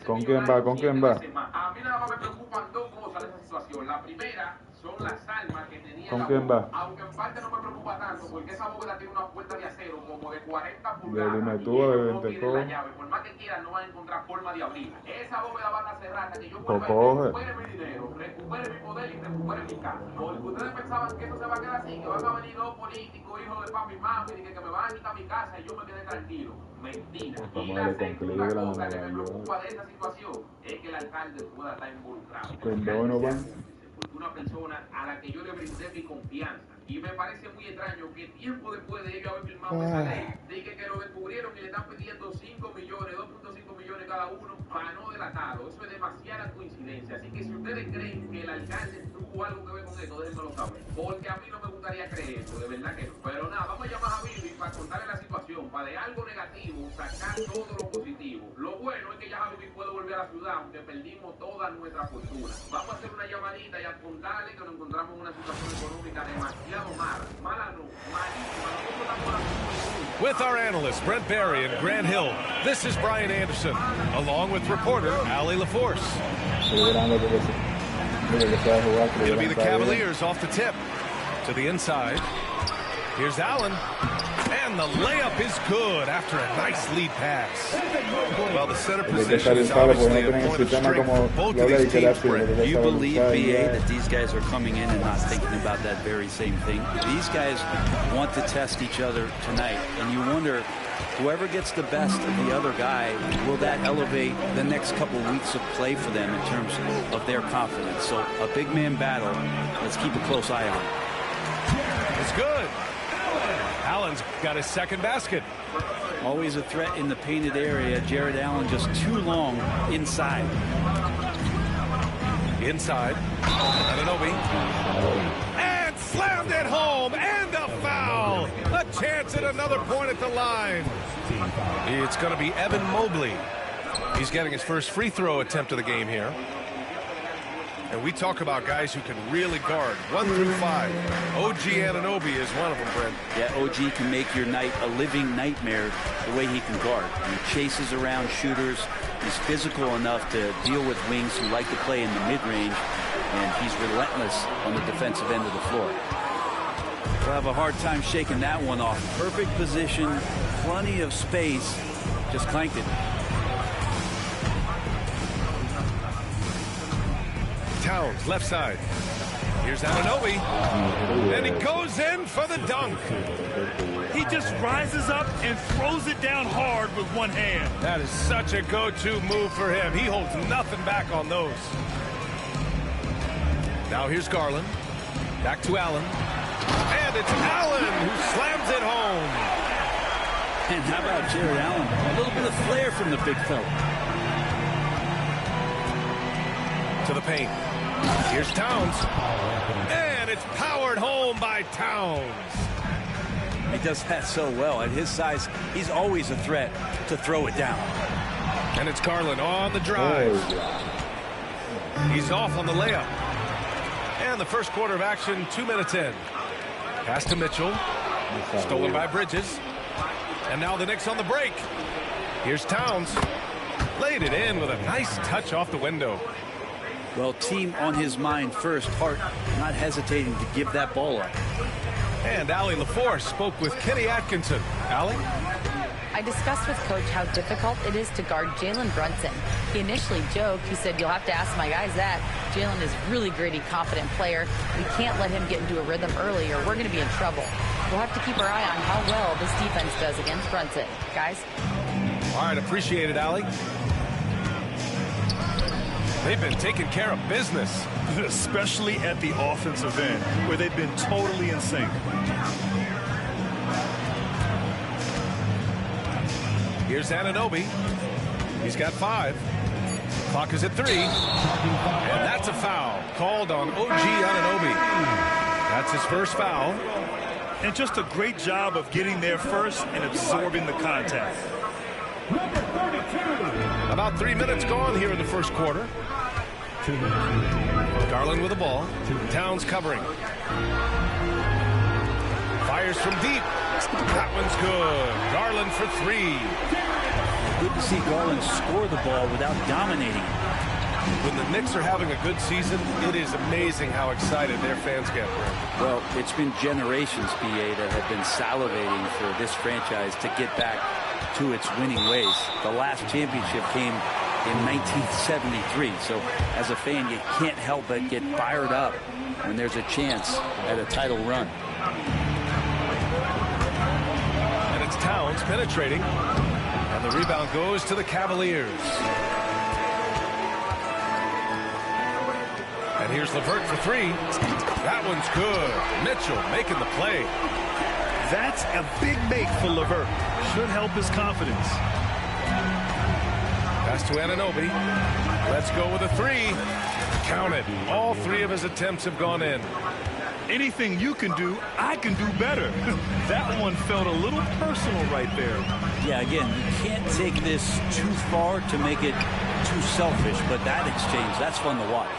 ¿Con quién va? ¿Con quién va? A mí nada más me preocupan dos cosas de esa situación. La primera son las almas que tenía ¿Con la quién bóveda. va? Aunque en parte no me preocupa tanto, porque esa bóveda tiene una puerta de acero como de 40 pulgadas. Dime Y tú, ellos de no 20 tienen la llave. Por más que quieran, no van a encontrar forma de abrirla. Esa bóveda va a estar cerrada hasta que yo vuelva y recupere mi dinero, recupere mi poder y recupere mi casa. Porque ustedes pensaban que eso se va a quedar así, que van a venir dos políticos, hijos de papi y mami, y que me van a quitar mi casa y yo me quedé tranquilo. Mentira. Y la segunda cosa que me preocupa de esta situación es que el alcalde pueda estar involucrado. ¿Con Donovan? Porque una persona a la que yo le brindé mi confianza. Y me parece muy extraño que tiempo después de ellos haber firmado esa ley, dije que lo descubrieron y le están pidiendo 5 millones, 2.5 millones cada uno para no delatarlo. Eso es demasiada coincidencia. Así que si ustedes creen que el alcalde tuvo algo que ver con esto, déjenmelo saber. Porque a mí no me gustaría creer eso, de verdad que no. Pero nada, vamos a llamar a Billy para contarle la situación, para de algo negativo sacar todo lo positivo. Lo bueno es que ya Javi puede volver a la ciudad, aunque perdimos toda nuestra fortuna. Vamos a hacer una llamadita y a contarle que nos encontramos en una situación económica demasiado mala. Mala no, malísima. Nosotros estamos a... With our analysts, Brent Barry and Grant Hill, this is Brian Anderson, along with reporter Ali LaForce. It'll be the Cavaliers off the tip. To the inside. Here's Allen. And the layup is good after a nice lead pass. Well, the center position is obviously a point of strength. Both of these teams, Brent. You believe, BA, that these guys are coming in and not thinking about that very same thing? These guys want to test each other tonight, and you wonder, whoever gets the best of the other guy, will that elevate the next couple weeks of play for them in terms of their confidence? So a big man battle. Let's keep a close eye on it. It's good. Allen's got his second basket. Always a threat in the painted area. Jared Allen just too long inside. Inside. Anunoby. And slammed it home. And a foul. A chance at another point at the line. It's going to be Evan Mobley. He's getting his first free throw attempt of the game here. And we talk about guys who can really guard 1 through 5. OG Anunoby is one of them, Brent. Yeah, OG can make your night a living nightmare the way he can guard. He chases around shooters. He's physical enough to deal with wings who like to play in the mid-range. And he's relentless on the defensive end of the floor. We'll have a hard time shaking that one off. Perfect position, plenty of space. Just clanked it. Towns, left side. Here's Anunoby. And he goes in for the dunk. He just rises up and throws it down hard with one hand. That is such a go-to move for him. He holds nothing back on those. Now here's Garland. Back to Allen. And it's Allen who slams it home. And how about Jared Allen? A little bit of flair from the big fella. To the paint. Here's Towns. And it's powered home by Towns. He does that so well. At his size, he's always a threat to throw it down. And it's Garland on the drive. He's off on the layup. And the first quarter of action, 2 minutes in. Pass to Mitchell. Stolen by Bridges. And now the Knicks on the break. Here's Towns. Laid it in with a nice touch off the window. Well, team on his mind first. Hart not hesitating to give that ball up. And Ali LaForce spoke with Kenny Atkinson. Ali? I discussed with Coach how difficult it is to guard Jalen Brunson. He initially joked. He said, you'll have to ask my guys that. Jalen is a really gritty, confident player. We can't let him get into a rhythm early or we're going to be in trouble. We'll have to keep our eye on how well this defense does against Brunson. Guys? All right, appreciate it, Ali. They've been taking care of business. Especially at the offensive end, where they've been totally in sync. Here's Anunoby. He's got 5. Clock is at 3. And that's a foul called on OG Anunoby. That's his first foul. And just a great job of getting there first and absorbing the contact. About 3 minutes gone here in the first quarter. Garland with the ball. Towns covering. Fires from deep. That one's good. Garland for 3. good to see Garland score the ball without dominating it. When the Knicks are having a good season, it is amazing how excited their fans get for it. Well, it's been generations, BA, that have been salivating for this franchise to get back to its winning ways. The last championship came in 1973, so as a fan, you can't help but get fired up when there's a chance at a title run. And it's Towns penetrating, and the rebound goes to the Cavaliers. And here's LeVert for three. That one's good. Mitchell making the play. That's a big make for LeVert. Should help his confidence. Pass to Anunoby. Let's go with a three. Count it. All three of his attempts have gone in. Anything you can do, I can do better. That one felt a little personal right there. Yeah, again, you can't take this too far to make it too selfish, but that exchange, that's fun to watch.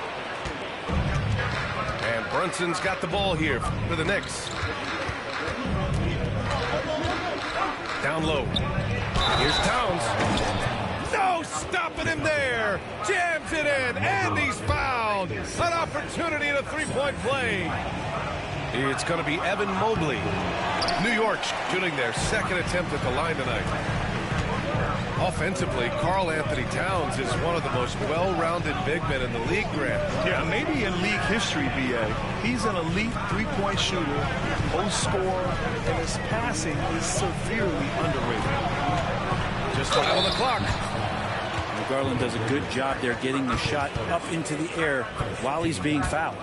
And Brunson's got the ball here for the Knicks. Down low. Here's Towns. No stopping him there. Jams it in, and he's fouled. An opportunity at a three-point play. It's going to be Evan Mobley. New York shooting their second attempt at the line tonight. Offensively, Karl Anthony Towns is one of the most well-rounded big men in the league, Grant. Yeah, maybe in league history, BA. He's an elite three-point shooter, post scorer, and his passing is severely underrated. Just 5 on the clock. And Garland does a good job there getting the shot up into the air while he's being fouled.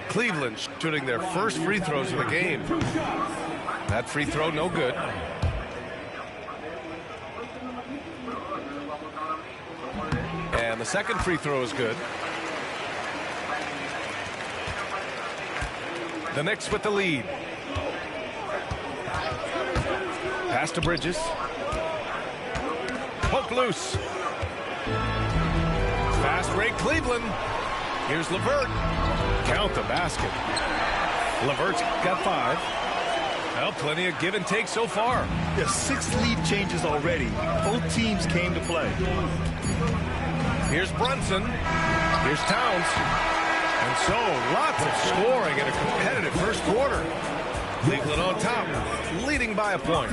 Cleveland shooting their first free throws of the game. That free throw, no good. And the second free throw is good. The Knicks with the lead. Pass to Bridges. Poke loose. Fast break Cleveland. Here's LeVert. Count the basket. LeVert's got 5. Well, plenty of give and take so far. Yeah, 6 lead changes already. Both teams came to play. Here's Brunson. Here's Towns. And so, lots of scoring in a competitive first quarter. Cleveland on top, leading by a point.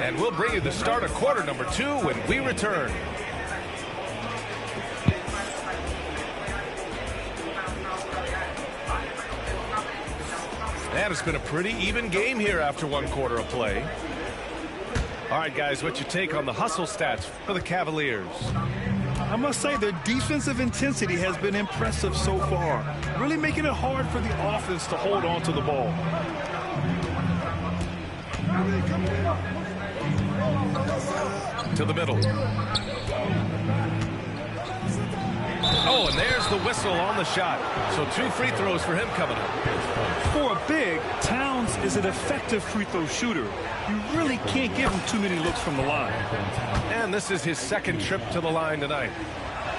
And we'll bring you the start of quarter number 2 when we return. And it's been a pretty even game here after 1 quarter of play. All right, guys, what's your take on the hustle stats for the Cavaliers? I must say their defensive intensity has been impressive so far, really making it hard for the offense to hold on to the ball. To the middle. Oh, and there's the whistle on the shot. So 2 free throws for him coming up. For a big, Towns is an effective free throw shooter. You really can't give him too many looks from the line. And this is his second trip to the line tonight.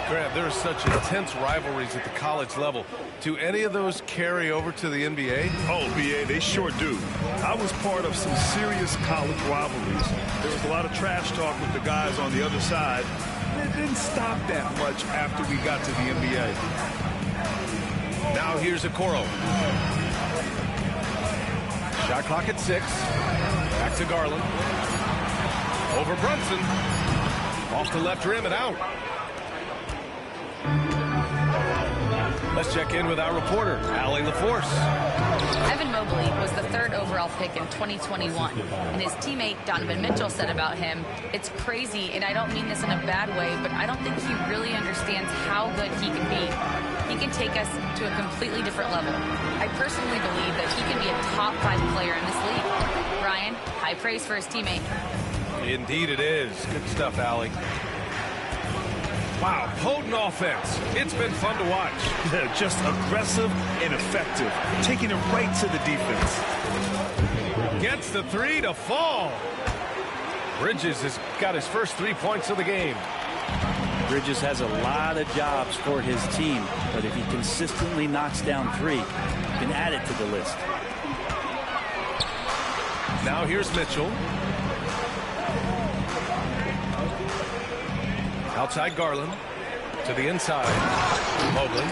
Grant, there are such intense rivalries at the college level. Do any of those carry over to the NBA? Oh, BA, they sure do. I was part of some serious college rivalries. There was a lot of trash talk with the guys on the other side. It didn't stop that much after we got to the NBA. Now here's Okoro. Shot clock at 6. Back to Garland. Over Brunson. Off the left rim and out. Let's check in with our reporter, Allie LaForce. Evan Mobley was the 3rd overall pick in 2021, and his teammate Donovan Mitchell said about him, "It's crazy, and I don't mean this in a bad way, but I don't think he really understands how good he can be. He can take us to a completely different level. I personally believe that he can be a top 5 player in this league." Ryan, high praise for his teammate. Indeed it is. Good stuff, Allie. Wow, potent offense. It's been fun to watch. Just aggressive and effective, taking it right to the defense. Gets the 3 to fall. Bridges has got his first 3 points of the game. Bridges has a lot of jobs for his team, but if he consistently knocks down 3, he can add it to the list. Now here's Mitchell. Outside Garland. To the inside. Mobley.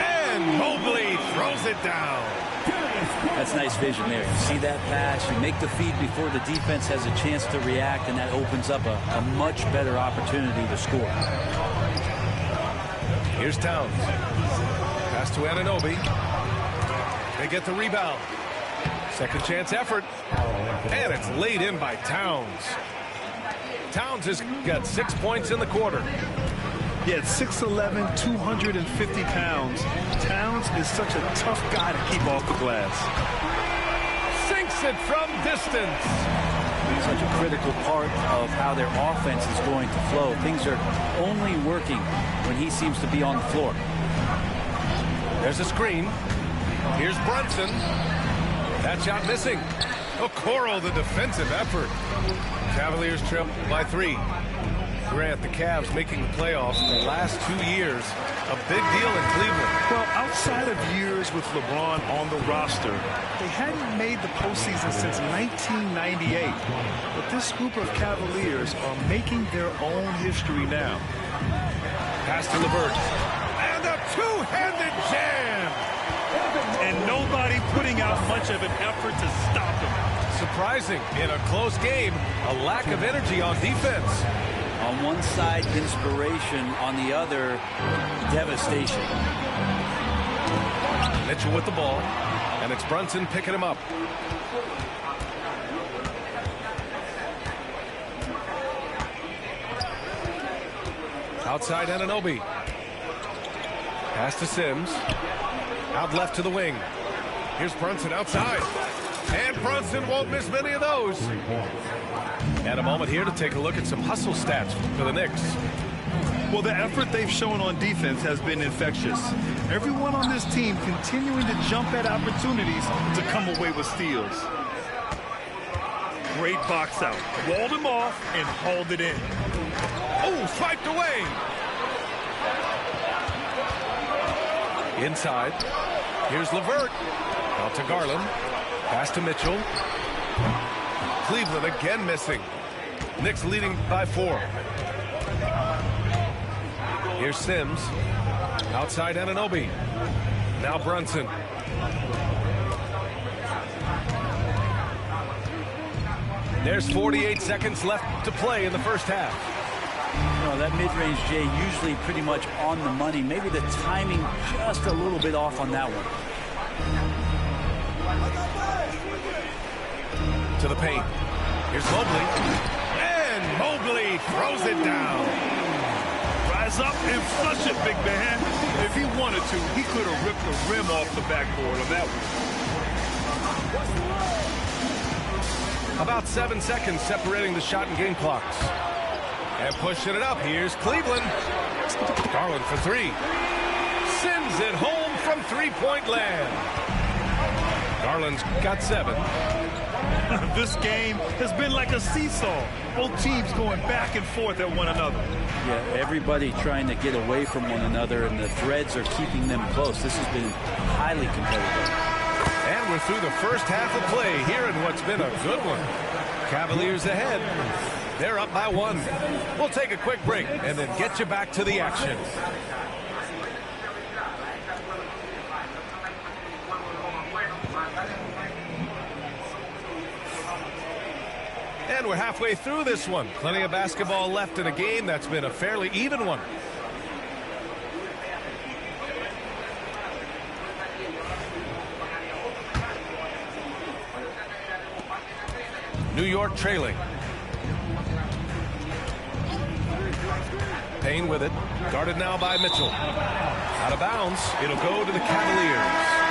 And Mobley throws it down. That's nice vision there. You see that pass, you make the feed before the defense has a chance to react, and that opens up a much better opportunity to score. Here's Towns. Pass to Anunoby. They get the rebound. Second chance effort. And it's laid in by Towns. Towns has got 6 points in the quarter. Yeah, 6'11", 250 pounds. Towns is such a tough guy to keep off the glass. Sinks it from distance. Such a critical part of how their offense is going to flow. Things are only working when he seems to be on the floor. There's a screen. Here's Brunson. That shot missing. Okoro, the defensive effort. Cavaliers trail by 3. Grant, the Cavs making the playoffs the last 2 years. A big deal in Cleveland. Well, outside of years with LeBron on the roster, they hadn't made the postseason since 1998. But this group of Cavaliers are making their own history now. Pass to LeVert. And a two-handed jam. And nobody putting out much of an effort to stop him. Surprising in a close game, a lack of energy on defense. On one side, inspiration. On the other, devastation. Mitchell with the ball, and it's Brunson picking him up. Outside Anunoby. Pass to Sims. Out left to the wing. Here's Brunson outside. And Brunson won't miss many of those. And a moment here to take a look at some hustle stats for the Knicks. Well, the effort they've shown on defense has been infectious. Everyone on this team continuing to jump at opportunities to come away with steals. Great box out. Walled him off and hauled it in. Oh, swiped away. Inside. Here's LeVert. Out to Garland. Pass to Mitchell. Cleveland again missing. Knicks leading by 4. Here's Sims. Outside Anunoby. Now Brunson. There's 48 seconds left to play in the first half. You know, that mid-range, Jay, usually pretty much on the money. Maybe the timing just a little bit off on that one. To the paint. Here's Mobley. And Mobley throws it down. Rise up and flush it, big man. If he wanted to, he could have ripped the rim off the backboard on that one. About 7 seconds separating the shot and game clocks. And pushing it up. Here's Cleveland. Garland for 3. Sends it home from three-point land. Garland's got 7. This game has been like a seesaw. Both teams going back and forth at one another. Yeah, everybody trying to get away from one another, and the threads are keeping them close. This has been highly competitive. And we're through the first half of play here in what's been a good one. Cavaliers ahead. They're up by 1. We'll take a quick break and then get you back to the action. And we're halfway through this one. Plenty of basketball left in a game that's been a fairly even one. New York trailing. Payne with it. Guarded now by Mitchell. Out of bounds. It'll go to the Cavaliers.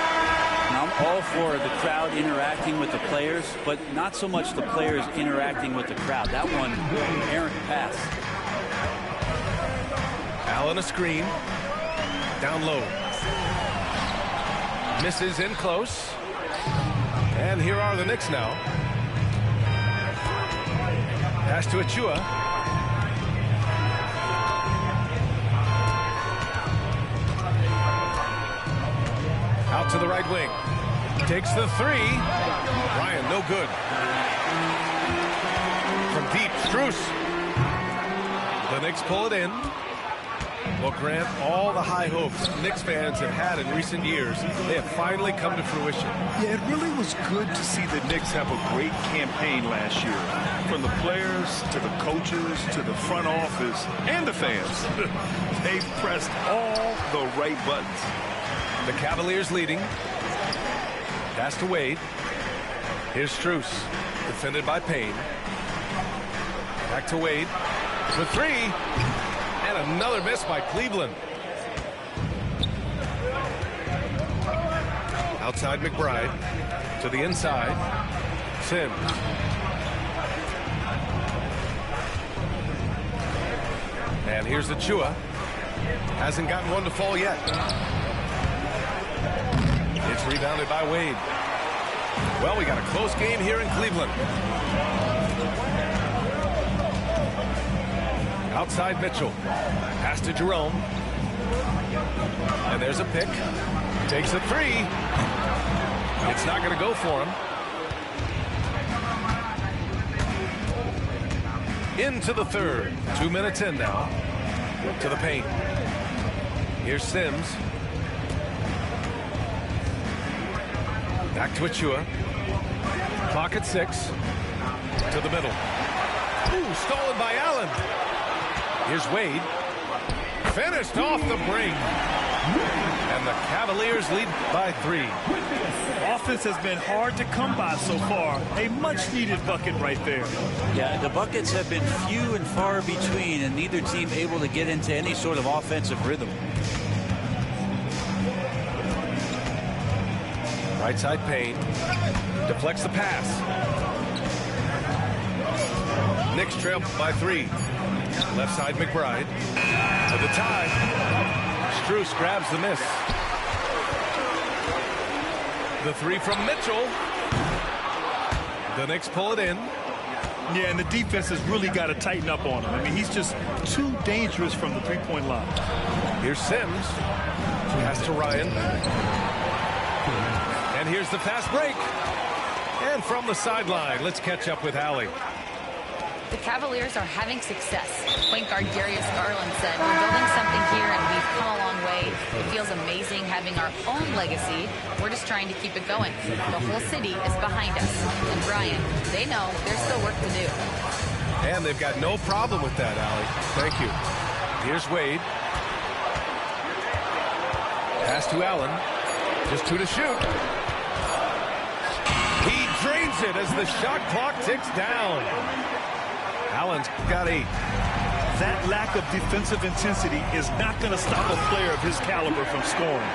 Now, I'm all for the crowd interacting with the players, but not so much the players interacting with the crowd. That one, errant pass. Allen a screen. Down low. Misses in close. And here are the Knicks now. Pass to Achua. Out to the right wing. Takes the 3. Ryan, no good. From deep, Strus. The Knicks pull it in. Well, Grant, all the high hopes Knicks fans have had in recent years, they have finally come to fruition. Yeah, it really was good to see the Knicks have a great campaign last year. From the players to the coaches to the front office and the fans. They pressed all the right buttons. The Cavaliers leading. Pass to Wade. Here's Strus, defended by Payne. Back to Wade for three. And another miss by Cleveland. Outside McBride to the inside. Sims. And here's the Chua. Hasn't gotten one to fall yet. It's rebounded by Wade. Well, we got a close game here in Cleveland. Outside Mitchell. Pass to Jerome. And there's a pick. Takes a three. It's not going to go for him. Into the third. 2 minutes in now. To the paint. Here's Sims. Back to Achua. Clock at 6. To the middle. Ooh, stolen by Allen. Here's Wade. Finished off the break. And the Cavaliers lead by 3. Offense has been hard to come by so far. A much-needed bucket right there. Yeah, the buckets have been few and far between, and neither team able to get into any sort of offensive rhythm. Right side Payne. Deflects the pass. Knicks trail by 3. Left side McBride. To the tie. Strus grabs the miss. The 3 from Mitchell. The Knicks pull it in. Yeah, and the defense has really got to tighten up on him. I mean, he's just too dangerous from the three-point line. Here's Sims. Pass to Ryan. And here's the fast break. And from the sideline, let's catch up with Allie. The Cavaliers are having success. Point guard Darius Garland said, "We're building something here and we've come a long way. It feels amazing having our own legacy. We're just trying to keep it going. The whole city is behind us." And Brian, they know there's still work to do. And they've got no problem with that, Allie. Thank you. Here's Wade. Pass to Allen. Just 2 to shoot. He drains it as the shot clock ticks down. Allen's got 8. That lack of defensive intensity is not going to stop a player of his caliber from scoring.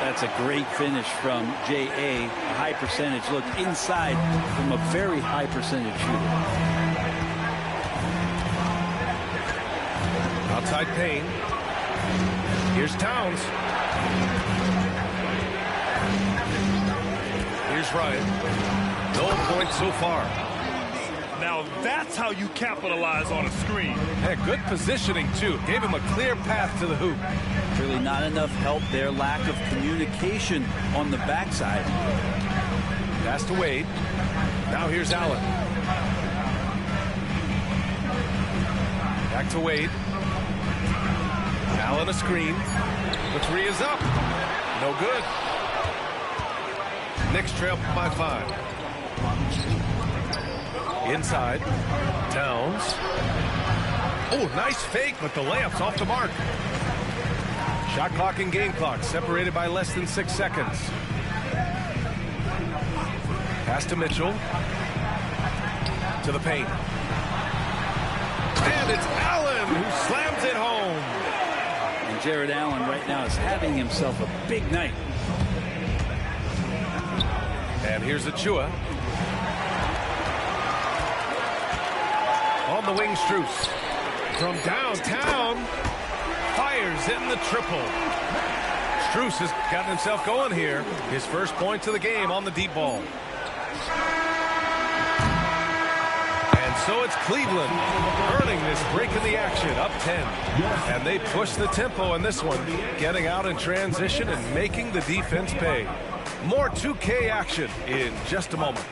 That's a great finish from J.A. A high percentage look inside from a very high percentage shooter. Outside Payne. Here's Towns. Here's Ryan. No points so far. Now that's how you capitalize on a screen. Yeah, good positioning, too. Gave him a clear path to the hoop. Really not enough help there. Lack of communication on the backside. Pass to Wade. Now here's Allen. Back to Wade. Allen a screen. The 3 is up. No good. Knicks trail by 5. Inside. Towns. Oh, nice fake, but the layup's off the mark. Shot clock and game clock separated by less than 6 seconds. Pass to Mitchell. To the paint. And it's Allen who slams it home. And Jared Allen right now is having himself a big night. And here's Achua. On the wing, Strus. From downtown, fires in the triple. Strus has gotten himself going here. His first points of the game on the deep ball. And so it's Cleveland earning this break in the action, up 10. And they push the tempo in this one, getting out in transition and making the defense pay. More 2K action in just a moment.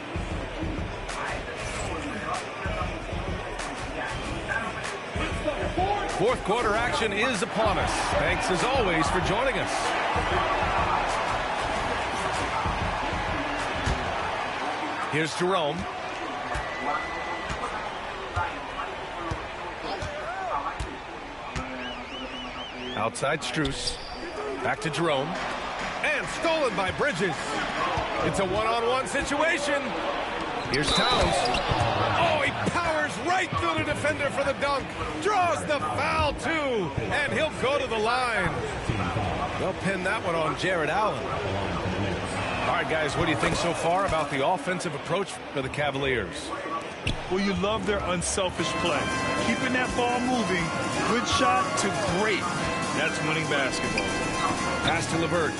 Fourth quarter action is upon us. Thanks as always for joining us. Here's Jerome. Outside Strus. Back to Jerome. And stolen by Bridges. It's a one-on-one situation. Here's Towns. Oh, he powers right through the defender for the dunk. Draws the foul, too. And he'll go to the line. They'll pin that one on Jared Allen. All right, guys, what do you think so far about the offensive approach for the Cavaliers? Well, you love their unselfish play. Keeping that ball moving. Good shot to great. That's winning basketball. Pass to LeVert.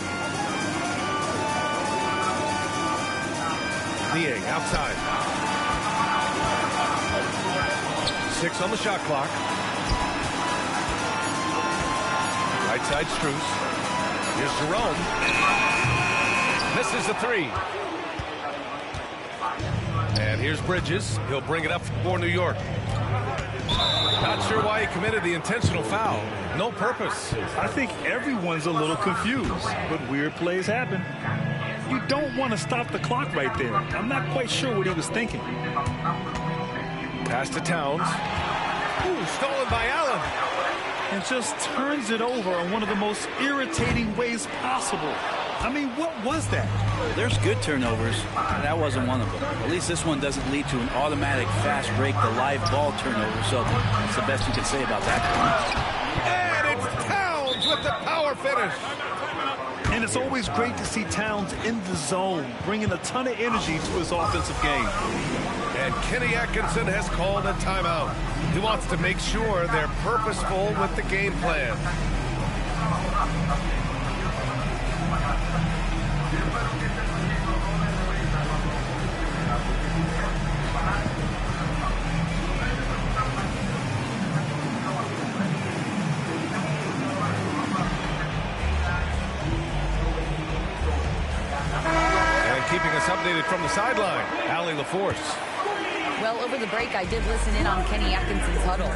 Niang outside. 6 on the shot clock. Right side Strus. Here's Jerome. Misses the 3. And here's Bridges. He'll bring it up for New York. Not sure why he committed the intentional foul. No purpose. I think everyone's a little confused, but weird plays happen. You don't want to stop the clock right there. I'm not quite sure what he was thinking. Pass to Towns. Ooh, stolen by Allen. And just turns it over in one of the most irritating ways possible. I mean, what was that? There's good turnovers. That wasn't one of them. At least this one doesn't lead to an automatic fast break, the live ball turnover. So that's the best you can say about that. And it's Towns with the power finish. And it's always great to see Towns in the zone, bringing a ton of energy to his offensive game. And Kenny Atkinson has called a timeout. He wants to make sure they're purposeful with the game plan. Keeping us updated from the sideline, Allie LaForce. Well, over the break, I did listen in on Kenny Atkinson's huddle.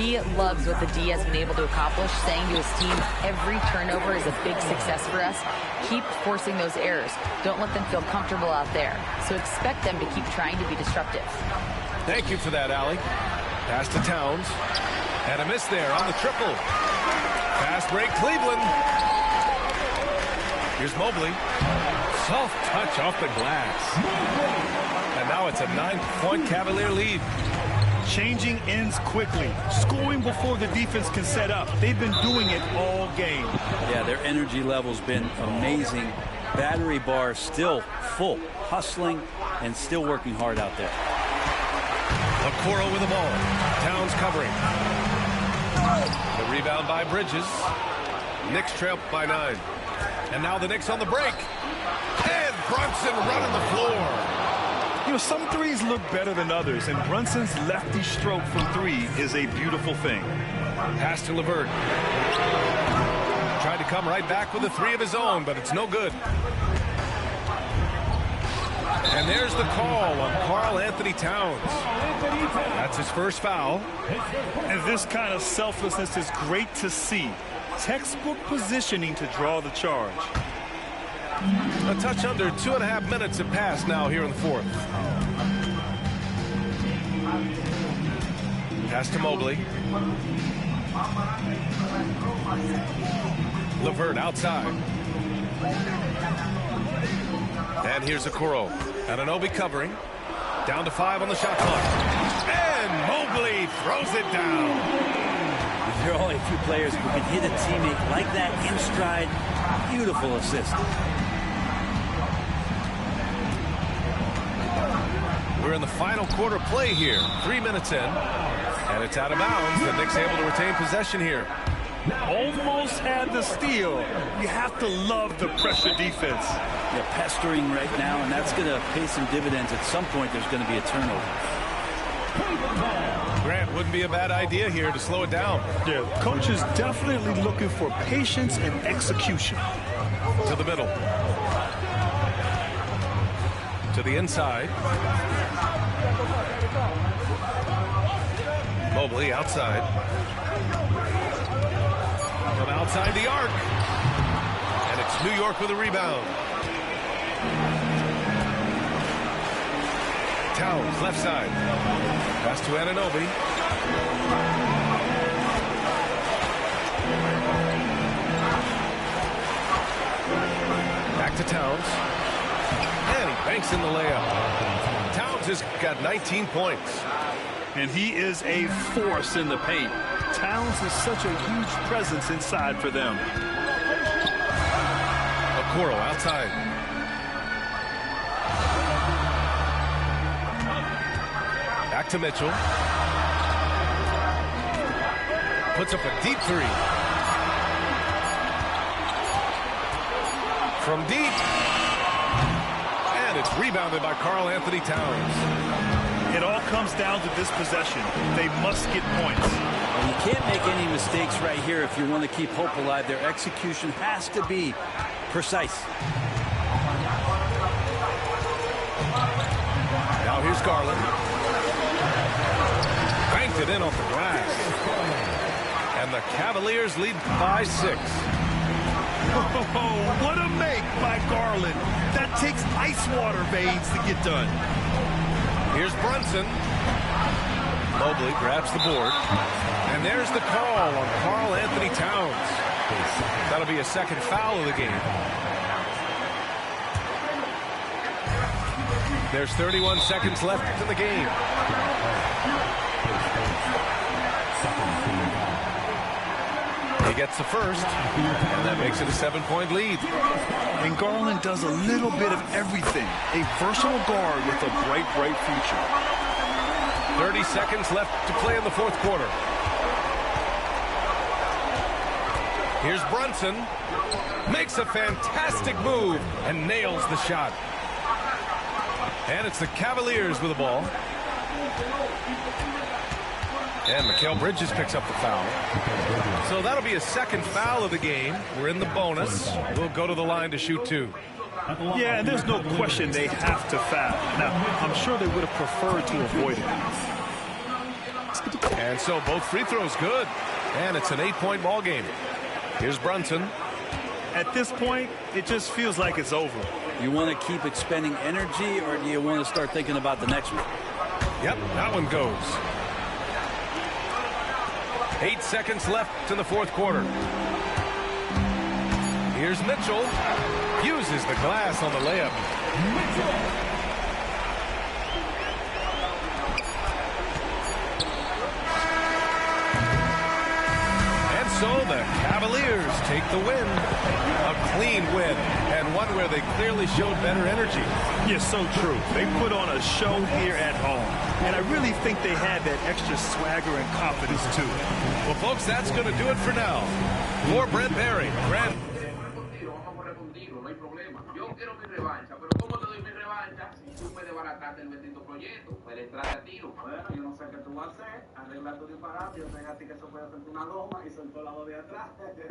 He loves what the D has been able to accomplish, saying to his team, every turnover is a big success for us. Keep forcing those errors. Don't let them feel comfortable out there. So expect them to keep trying to be disruptive. Thank you for that, Allie. Pass to Towns. And a miss there on the triple. Fast break, Cleveland. Here's Mobley. Soft touch off the glass. And now it's a 9-point Cavalier lead. Changing ends quickly. Scoring before the defense can set up. They've been doing it all game. Yeah, their energy level's been amazing. Battery bar still full. Hustling and still working hard out there. Okoro with the ball. Towns covering. The rebound by Bridges. Knicks trail by 9. And now the Knicks on the break. And Brunson running the floor. You know, some threes look better than others, and Brunson's lefty stroke from 3 is a beautiful thing. Pass to LeVert. Tried to come right back with a 3 of his own, but it's no good. And there's the call on Karl Anthony Towns. That's his first foul. And this kind of selflessness is great to see. Textbook positioning to draw the charge. A touch under 2.5 minutes have passed now here in the fourth. Pass to Mobley. LeVert outside. And here's Okoro. Anunoby covering. Down to 5 on the shot clock. And Mobley throws it down. There are only a few players who can hit a teammate like that in stride. Beautiful assist. We're in the final quarter play here. 3 minutes in. And it's out of bounds. The Knicks able to retain possession here. Almost had the steal. You have to love the pressure defense. They're pestering right now, and that's going to pay some dividends. At some point, there's going to be a turnover. Grant, wouldn't be a bad idea here to slow it down. Yeah, coach is definitely looking for patience and execution. To the middle. To the inside. Mobley outside. outside the arc. And it's New York with a rebound. Towns, left side. Pass to Anunoby. Back to Towns. And he banks in the layup. Towns has got 19 points. And he is a force in the paint. Towns is such a huge presence inside for them. Okoro outside. Back to Mitchell. Puts up a deep three. From deep. And it's rebounded by Karl Anthony Towns. It all comes down to this possession. They must get points. Well, you can't make any mistakes right here if you want to keep hope alive. Their execution has to be precise. Now here's Garland. Banked it in off the glass. And the Cavaliers lead by 6. Oh, what a make by Garland. That takes ice water veins to get done. Here's Brunson. Mobley grabs the board. And there's the call on Karl Anthony Towns. That'll be a second foul of the game. There's 31 seconds left in the game. He gets the first, and that makes it a 7-point lead. And Garland does a little bit of everything. A versatile guard with a bright, bright future. 30 seconds left to play in the fourth quarter. Here's Brunson. Makes a fantastic move and nails the shot. And it's the Cavaliers with the ball. And Mikal Bridges picks up the foul. So that'll be a second foul of the game. We're in the bonus. We'll go to the line to shoot 2. Yeah, and there's no question they have to foul. Now, I'm sure they would have preferred to avoid it. And so both free throws good. And it's an 8-point ball game. Here's Brunson. At this point, it just feels like it's over. You want to keep expending energy, or do you want to start thinking about the next one? Yep, that one goes. 8 seconds left in the fourth quarter. Here's Mitchell. Uses the glass on the layup. And so the Cavaliers take the win. A clean win, and one where they clearly showed better energy. Yeah, so true. They put on a show here at home. And I really think they had that extra swagger and confidence, too. Well, folks, that's going to do it for now. For Brent Barry, Grant. Yo quiero mi revancha, pero ¿cómo te doy mi revancha si tú me desbarataste el bendito proyecto? Pues entraré a tiro. Bueno, yo no sé qué tú vas a hacer, arreglar tu disparate, yo sé a ti que eso puede hacerte una goma y soltó la voz de atrás.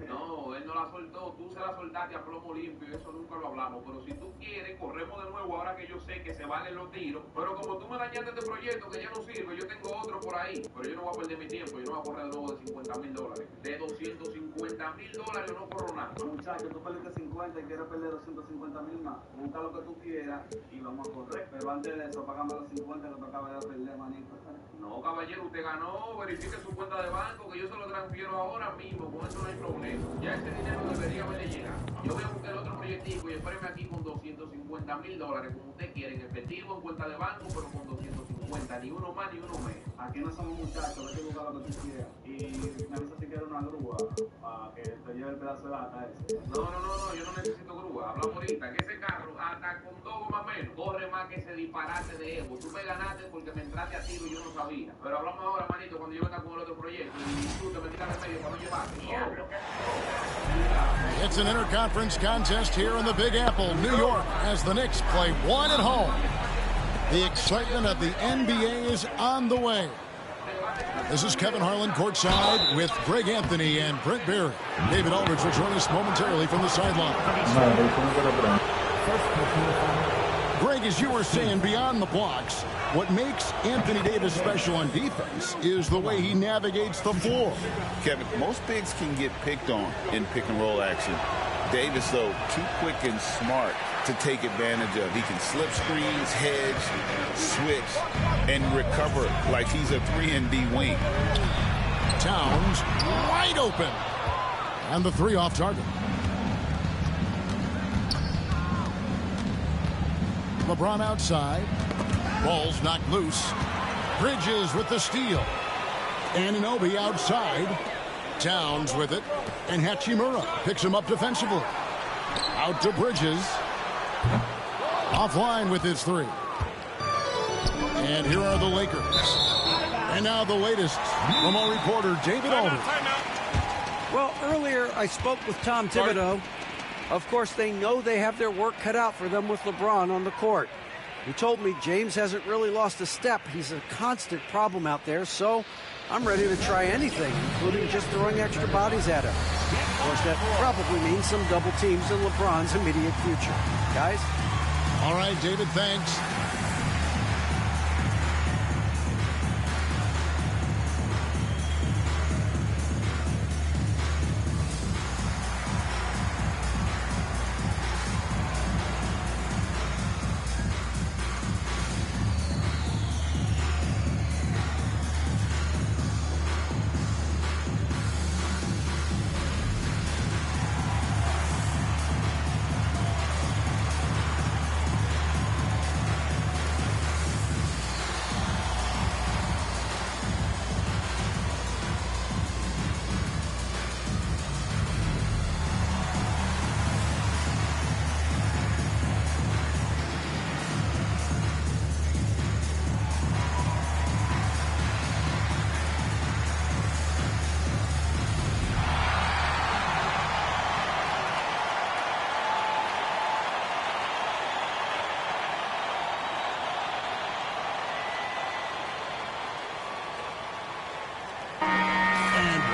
No, él no la soltó, tú se la soltaste a plomo limpio y eso nunca lo hablamos. Pero si tú quieres, corremos de nuevo ahora que yo sé que se valen los tiros. Pero como tú me dañaste este proyecto que ya no sirve, yo tengo otro por ahí. Pero yo no voy a perder mi tiempo, yo no voy a correr de nuevo de $50,000. De $250,000 yo no corro nada. Muchacho, tú perdiste 50 y quieres perder 250,000 más. Busca lo que tú quieras y vamos a correr. Pero antes de eso, pagame los 50 que tú acabas de perder, manito. No, caballero, usted ganó, verifique su cuenta de banco, que yo se lo transfiero ahora mismo, con eso no hay problema. Ya ese dinero debería haberle llegado. Yo voy a buscar el otro proyectico y espéreme aquí con $250,000, como usted quiere, en efectivo, en cuenta de banco, pero con 250, ni uno más ni uno menos. Aquí no somos muchachos, vete a buscar lo que tú quieras. Y me avisa si quieres una grúa para que te lleve el pedazo de lata ese. No, yo no necesito grúa. Hablamos ahorita que ese carro, hasta con 2 gomas menos, corre más que ese disparate de Evo. Tú me ganaste porque me entraste a tiro y yo no sabía. Pero hablamos ahora, manito, cuando yo venga con el otro proyecto y tú te metiste remedio para no llevarte. It's an interconference contest here in the Big Apple, New York, as the Knicks play one at home. The excitement of the NBA is on the way. This is Kevin Harlan courtside with Greg Anthony and Brent Barry. David Aldridge will join us momentarily from the sideline. Greg, as you were saying, beyond the blocks, what makes Anthony Davis special on defense is the way he navigates the floor. Kevin, most bigs can get picked on in pick-and-roll action. Davis, though, too quick and smart to take advantage of. He can slip screens, hedge, switch, and recover like he's a 3-and-D wing. Towns wide open. And the three off target. LeBron outside. Ball's knocked loose. Bridges with the steal. Anunoby outside. Towns with it. And Hachimura picks him up defensively. Out to Bridges. Offline with his three. And here are the Lakers. And now the latest from our reporter, David Aldridge. Well, earlier I spoke with Tom Thibodeau. Of course, they know they have their work cut out for them with LeBron on the court. He told me James hasn't really lost a step. He's a constant problem out there, so I'm ready to try anything, including just throwing extra bodies at him. Of course, that probably means some double teams in LeBron's immediate future. Guys? All right, David, thanks.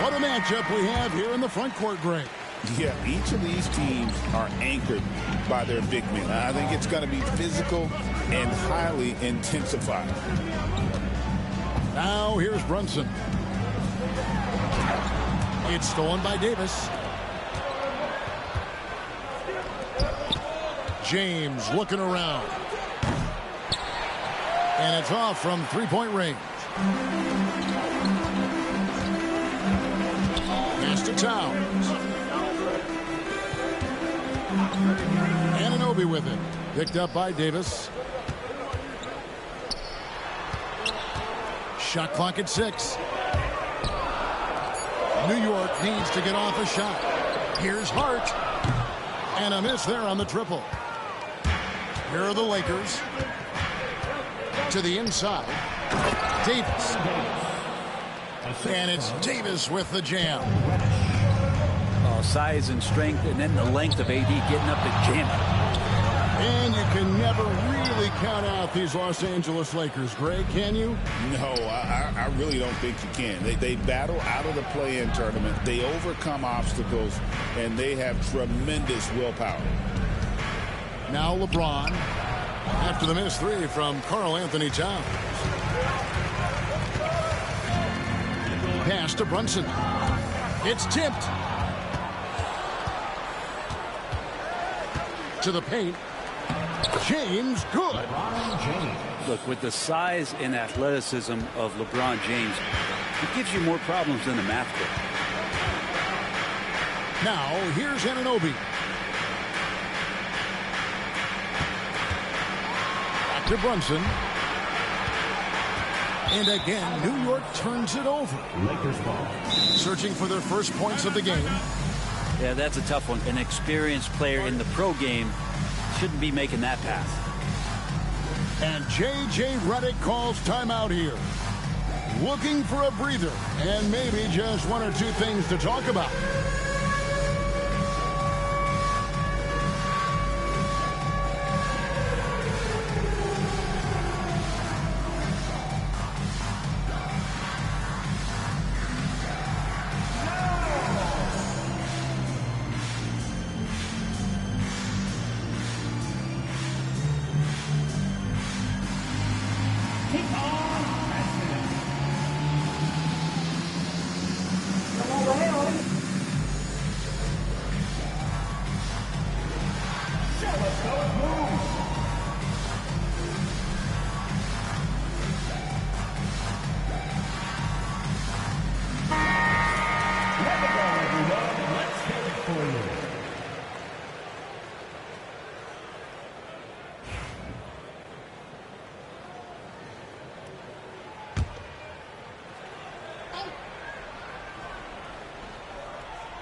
What a matchup we have here in the front court, Greg. Yeah, each of these teams are anchored by their big men. I think it's going to be physical and highly intensified. Now here's Brunson. It's stolen by Davis. James looking around. And it's off from three-point range. Pass to Towns. Anunoby with it. Picked up by Davis. Shot clock at 6. New York needs to get off a shot. Here's Hart. And a miss there on the triple. Here are the Lakers. To the inside. Davis. And it's Davis with the jam. Oh, size and strength, and then the length of AD getting up and jamming. And you can never really count out these Los Angeles Lakers, Greg, can you? No, I really don't think you can. They battle out of the play-in tournament. They overcome obstacles, and they have tremendous willpower. Now LeBron, after the missed three from Karl Anthony Towns. Pass to Brunson. It's tipped. To the paint. James, good. Look, with the size and athleticism of LeBron James, it gives you more problems than the math book. Now, here's Anunoby. Back to Brunson. And again, New York turns it over. Lakers ball. Searching for their first points of the game. Yeah, that's a tough one. An experienced player in the pro game shouldn't be making that pass. And J.J. Redick calls timeout here. Looking for a breather and maybe just one or two things to talk about.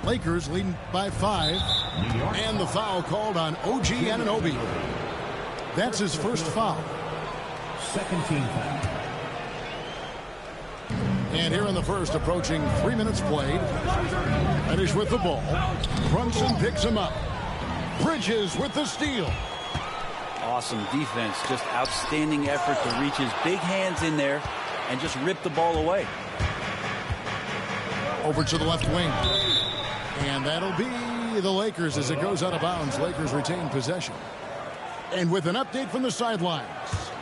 Lakers leading by 5. And the foul called on OG Anunoby. That's his first foul. Second team foul. And here in the first, approaching 3 minutes played. Reddish with the ball. Brunson picks him up. Bridges with the steal. Awesome defense. Just outstanding effort to reach his big hands in there and just rip the ball away. Over to the left wing. And that'll be the Lakers as it goes out of bounds. Lakers retain possession. And with an update from the sidelines,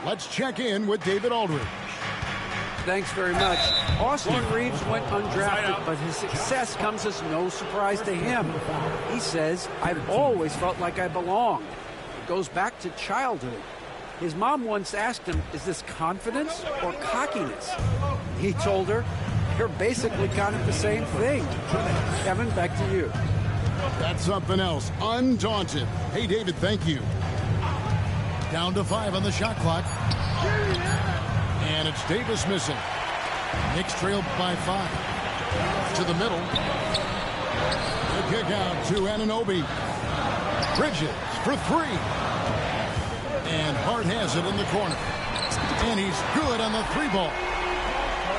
let's check in with David Aldridge. Thanks very much. Austin Reeves went undrafted, but his success comes as no surprise to him. He says, "I've always felt like I belonged." It goes back to childhood. His mom once asked him, "Is this confidence or cockiness?" He told her, "You're basically kind of the same thing." Kevin, back to you. That's something else. Undaunted. Hey, David, thank you. Down to 5 on the shot clock. And it's Davis missing. Knicks trailed by 5. To the middle. The kick out to Anunoby. Bridges for 3. And Hart has it in the corner. And he's good on the 3-ball.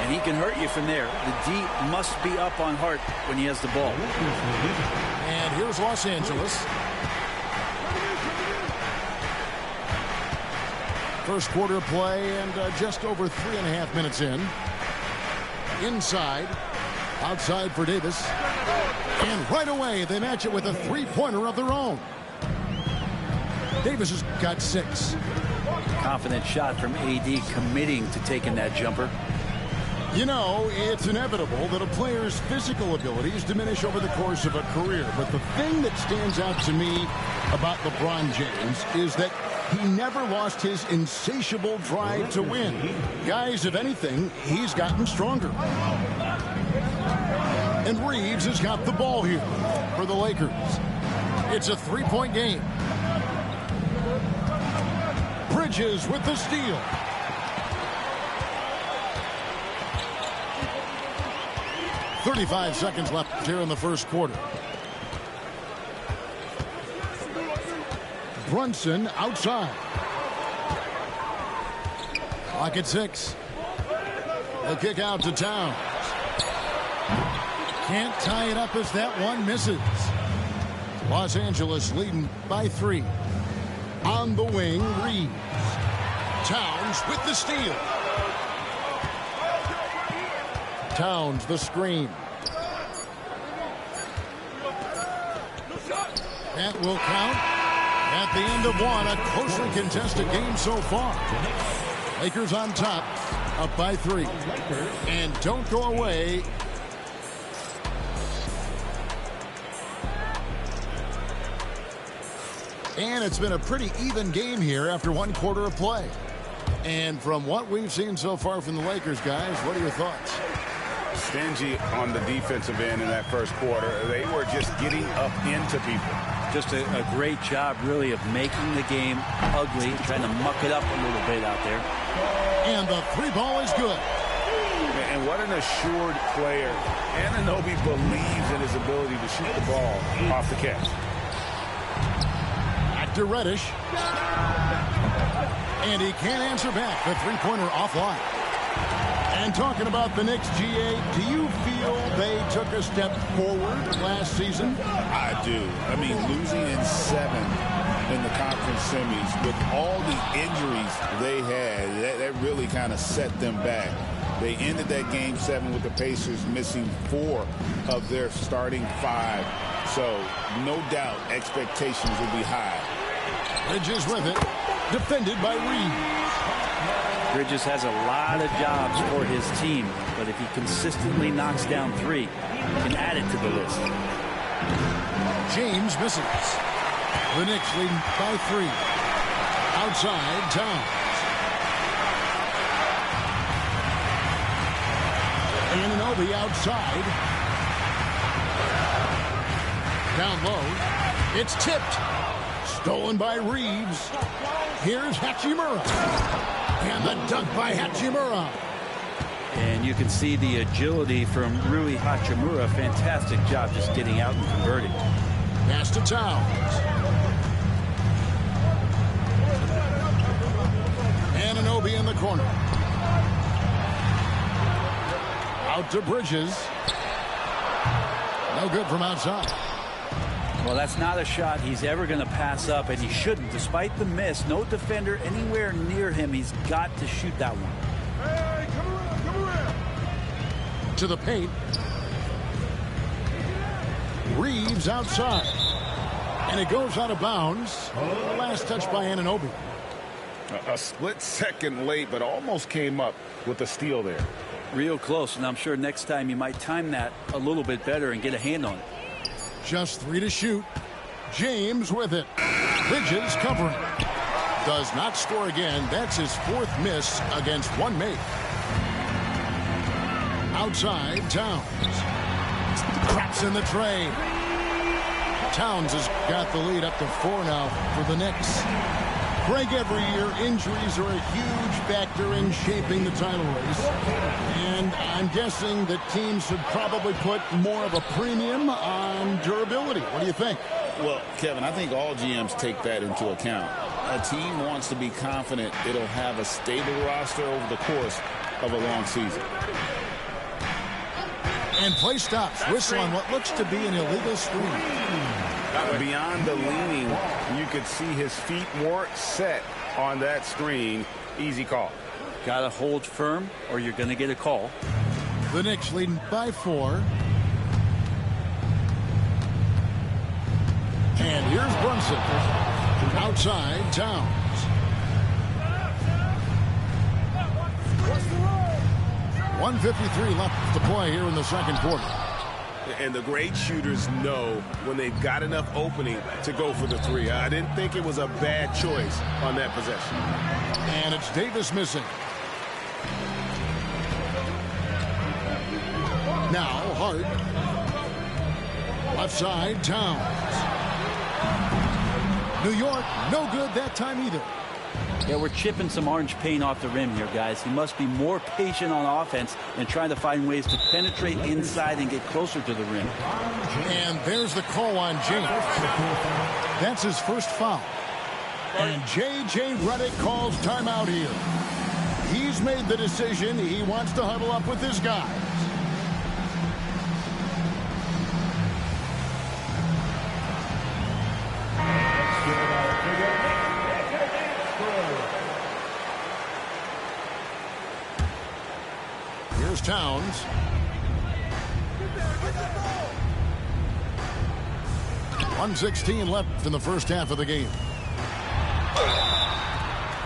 And he can hurt you from there. The D must be up on Hart when he has the ball. And here's Los Angeles. First quarter play and just over 3.5 minutes in. Inside. Outside for Davis. And right away they match it with a 3-pointer of their own. Davis has got 6. Confident shot from AD committing to taking that jumper. You know, it's inevitable that a player's physical abilities diminish over the course of a career. But the thing that stands out to me about LeBron James is that he never lost his insatiable drive to win. Guys, if anything, he's gotten stronger. And Reeves has got the ball here for the Lakers. It's a 3-point game. Bridges with the steal. .35 seconds left here in the first quarter. Brunson outside. Clock at 6. The kick out to Towns. Can't tie it up as that one misses. Los Angeles leading by 3. On the wing, Reeves. Towns with the steal. Towns the screen. That will count. At the end of one, a closely contested game so far. Lakers on top, up by 3. And don't go away. And it's been a pretty even game here after 1 quarter of play. And from what we've seen so far from the Lakers, guys, what are your thoughts? Stingy on the defensive end in that first quarter. They were just getting up into people. Just a great job, really, of making the game ugly, trying to muck it up a little bit out there. And the 3-ball is good. And what an assured player. Anunoby believes in his ability to shoot the ball off the catch. Back to Reddish. And he can't answer back. The 3-pointer offline. And talking about the Knicks, GA, do you feel they took a step forward last season? I do. I mean, losing in 7 in the conference semis with all the injuries they had, that really kind of set them back. They ended that game 7 with the Pacers missing 4 of their starting 5. So, no doubt, expectations will be high. Bridges with it. Defended by Reeves. Bridges has a lot of jobs for his team, but if he consistently knocks down 3, he can add it to the list. James misses. The Knicks leading by 3. Outside, Towns. Anunoby outside. Down low. It's tipped. Stolen by Reeves. Here's Hachimura. And the dunk by Hachimura. And you can see the agility from Rui Hachimura. Fantastic job just getting out and converting. Pass to Towns. Anunoby in the corner. Out to Bridges. No good from outside. Well, that's not a shot he's ever going to pass up, and he shouldn't. Despite the miss, no defender anywhere near him. He's got to shoot that one. Hey, come around. To the paint. Reeves outside. And it goes out of bounds. Last touch by Anunoby. A split second late, but almost came up with a steal there. Real close, and I'm sure next time you might time that a little bit better and get a hand on it. Just 3 to shoot. James with it. Bridges covering. Does not score again. That's his 4th miss against 1 make. Outside, Towns. Traps in the tray. Towns has got the lead up to 4 now for the Knicks. Greg, every year injuries are a huge factor in shaping the title race. And I'm guessing that teams should probably put more of a premium on durability. What do you think? Well, Kevin, I think all GMs take that into account. A team wants to be confident it'll have a stable roster over the course of a long season. And play stops. Whistle on what looks to be an illegal screen. Beyond the leaning, you could see his feet weren't set on that screen. Easy call. Got to hold firm or you're going to get a call. The Knicks leading by 4. And here's Brunson. Outside, Towns. .153 left to play here in the second quarter. And the great shooters know when they've got enough opening to go for the 3. I didn't think it was a bad choice on that possession. And it's Davis missing. Now Hart. Left side, Towns. New York, no good that time either. Yeah, we're chipping some orange paint off the rim here, guys. He must be more patient on offense and trying to find ways to penetrate inside and get closer to the rim. And there's the call on James. That's his first foul. And J.J. Redick calls timeout here. He's made the decision. He wants to huddle up with his guys. Here's Towns. .116 left in the first half of the game.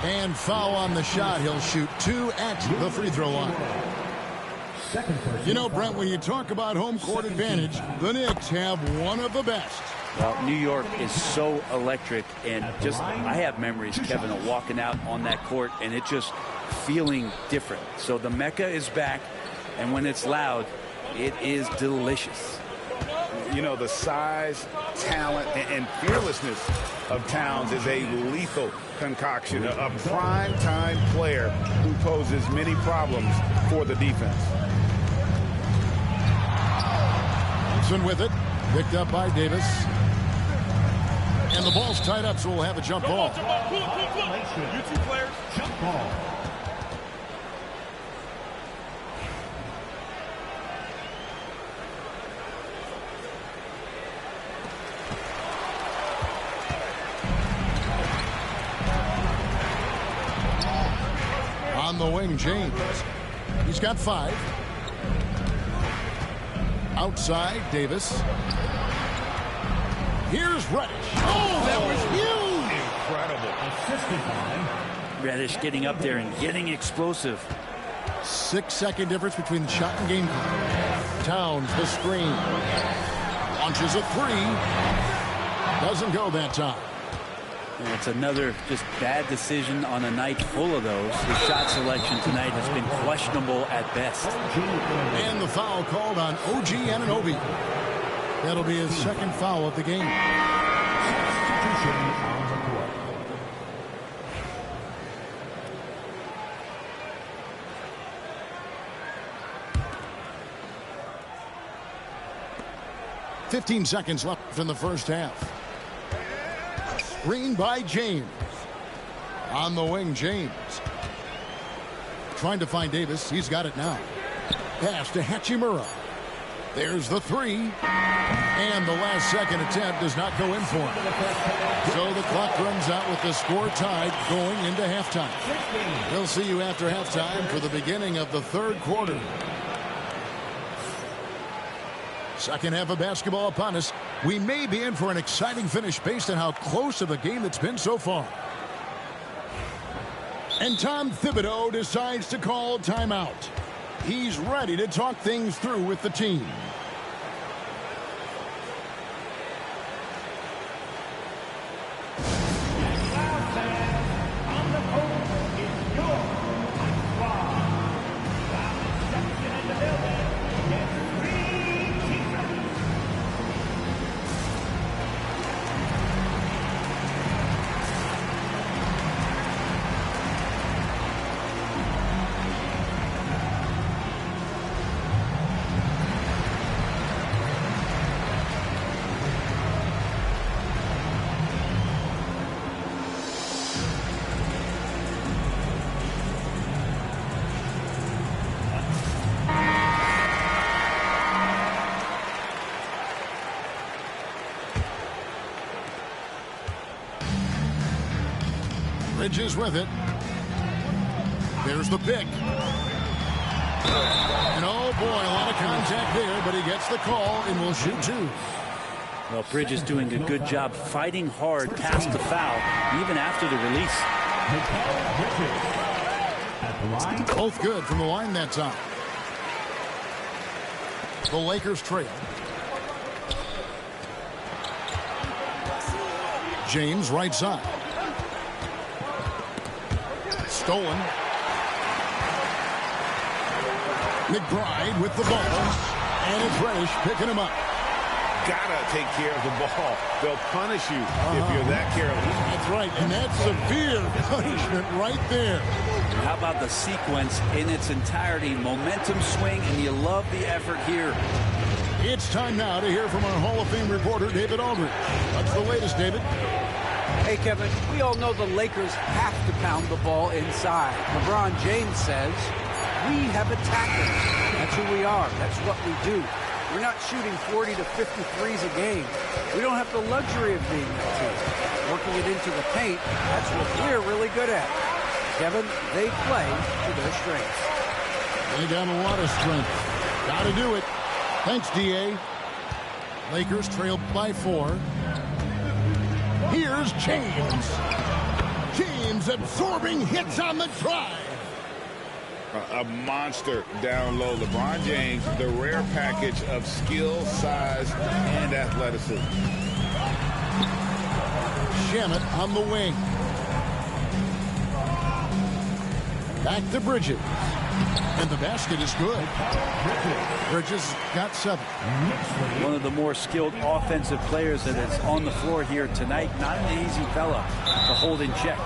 And foul on the shot. He'll shoot 2 at the free throw line. You know, Brent, when you talk about home court advantage, the Knicks have one of the best. Well, New York is so electric, and just I have memories, Kevin, of walking out on that court and it just feeling different. So the Mecca is back, and when it's loud, it is delicious. You know, the size, talent, and fearlessness of Towns is a lethal concoction, a prime-time player who poses many problems for the defense. Johnson with it, picked up by Davis. And the ball's tied up, so we'll have a jump ball. You 2 players, jump ball. On the wing, James. He's got 5. Outside, Davis. Here's Reddish. Oh, that was huge! Incredible. Reddish getting up there and getting explosive. 6-second difference between the shot and game clock. Towns, the screen. Launches a 3. Doesn't go that time. And it's another just bad decision on a night full of those. His shot selection tonight has been questionable at best. And the foul called on OG Anunoby. That'll be his second foul of the game. 15 seconds left in the first half. Screen by James. On the wing, James. Trying to find Davis. He's got it now. Pass to Hachimura. There's the three. And the last second attempt does not go in for him. So the clock runs out with the score tied going into halftime. We'll see you after halftime for the beginning of the third quarter. Second half of basketball upon us. We may be in for an exciting finish based on how close of a game it's been so far. And Tom Thibodeau decides to call timeout. He's ready to talk things through with the team. Bridges with it. There's the pick. And oh boy, a lot of contact there, but he gets the call and will shoot two. Well, Bridges doing a good job fighting hard past the foul, even after the release. Both good from the line that time. The Lakers trail. James right side. Stolen. McBride with the ball. And it's Reddish picking him up. Gotta take care of the ball. They'll punish you if you're that careless. That's right, and that's severe punishment right there. How about the sequence in its entirety? Momentum swing, and you love the effort here. It's time now to hear from our Hall of Fame reporter, David Aldridge. What's the latest, David? Hey, Kevin, we all know the Lakers have to pound the ball inside. LeBron James says, we have attackers. That's who we are. That's what we do. We're not shooting 40 to 50 threes a game. We don't have the luxury of being that team. Working it into the paint, that's what we're really good at. Kevin, they play to their strengths. They got a lot of strength. Got to do it. Thanks, D.A. Lakers trail by 4. Here's James. James absorbing hits on the drive. A monster down low. LeBron James, the rare package of skill, size, and athleticism. Shamet on the wing. Back to Bridges. And the basket is good. Bridges got 7. One of the more skilled offensive players that is on the floor here tonight. Not an easy fella to hold in check.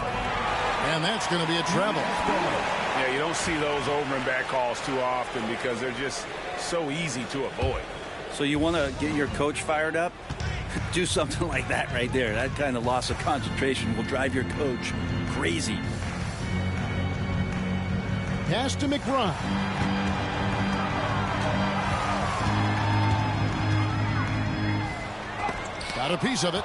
And that's going to be a travel. Yeah, you don't see those over and back calls too often because they're just so easy to avoid. So you want to get your coach fired up? Do something like that right there. That kind of loss of concentration will drive your coach crazy. Pass to McBride. Got a piece of it.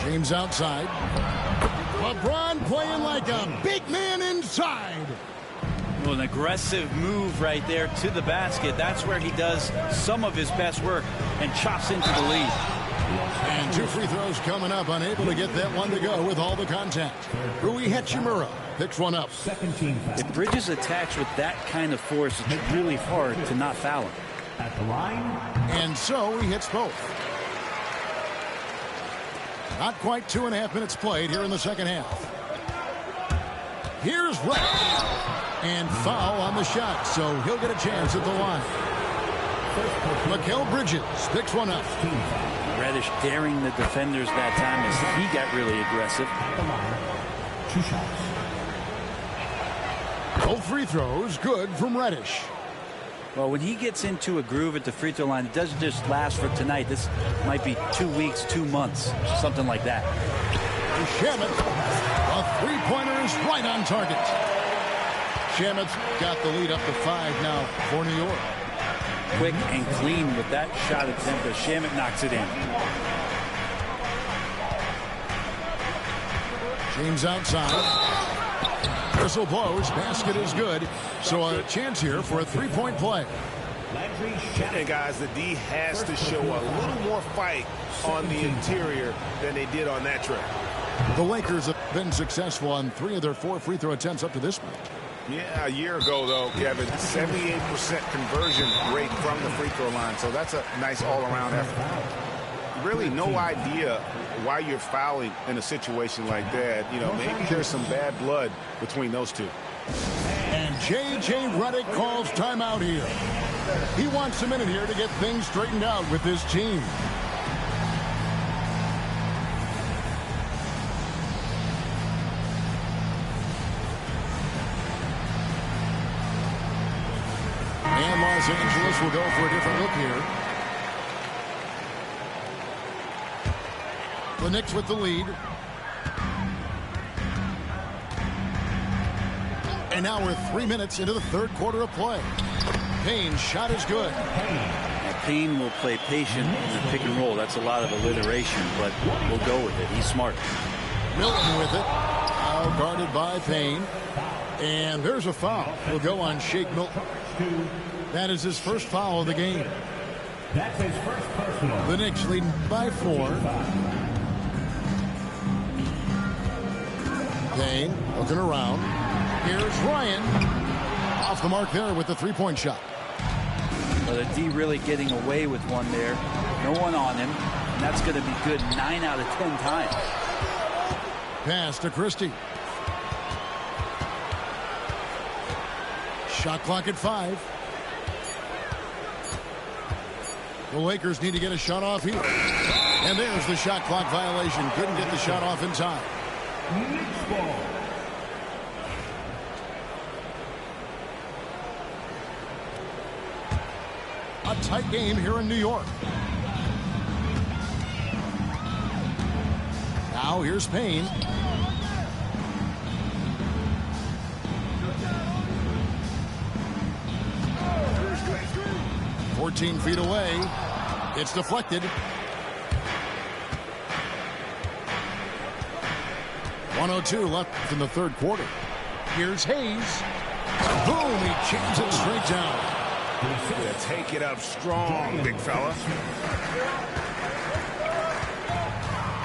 James outside. LeBron playing like a big man inside. Well, an aggressive move right there to the basket. That's where he does some of his best work and chops into the lead. And 2 free throws coming up. Unable to get that one to go with all the contact. Rui Hachimura picks one up. If Bridges attacks with that kind of force, it's really hard to not foul him. At the line. And so he hits both. Not quite 2.5 minutes played here in the second half. Here's Reddish. And foul on the shot, so he'll get a chance at the line. Mikal Bridges picks one up. Reddish daring the defenders that time as he got really aggressive. 2 shots. Both free throws good from Reddish. Well, when he gets into a groove at the free throw line, it doesn't just last for tonight. This might be 2 weeks, 2 months, something like that. Shamet, a three-pointer is right on target. Shamet's got the lead up to 5 now for New York. Quick and clean with that shot attempt as Shamet knocks it in. James outside. Whistle blows. Basket is good. So a chance here for a three-point play. And guys, the D has to show a little more fight on the interior than they did on that trip. The Lakers have been successful on 3 of their 4 free throw attempts up to this point. Yeah, a year ago, though, Kevin, 78% conversion rate from the free throw line. So that's a nice all-around effort. Really no idea why you're fouling in a situation like that. You know, maybe there's some bad blood between those two. And J.J. Redick calls timeout here. He wants a minute here to get things straightened out with his team. And Los Angeles will go for a different look here. The Knicks with the lead. And now we're 3 minutes into the third quarter of play. Payne's shot is good. Now, Payne will play patient in the pick and roll. That's a lot of alliteration, but we'll go with it. He's smart. Milton with it. Now guarded by Payne. And there's a foul. Will go on Shake Milton. That is his first foul of the game. That's his first personal. The Knicks leading by 4. Payne looking around. Here's Ryan. Off the mark there with the three-point shot. Well, the D really getting away with one there. No one on him. And that's going to be good 9 out of 10 times. Pass to Christie. Shot clock at 5. The Lakers need to get a shot off here. And there's the shot clock violation. Couldn't get the shot off in time. Knicks ball. A tight game here in New York. Now here's Payne. – 14 feet away. It's deflected. 1:02 left in the third quarter. Here's Hayes. Boom! He jams it straight down. Yeah, take it up strong, big fella.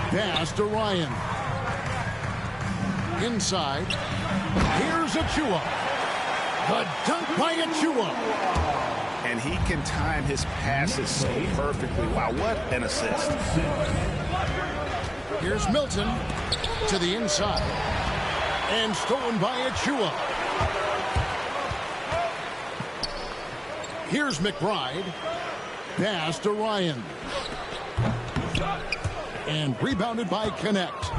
Pass to Ryan. Inside. Here's Achua. The dunk by Achua. And he can time his passes so perfectly. Wow, what an assist. Here's Milton to the inside. And stolen by Achua. Here's McBride. Pass to Ryan. And rebounded by Connect.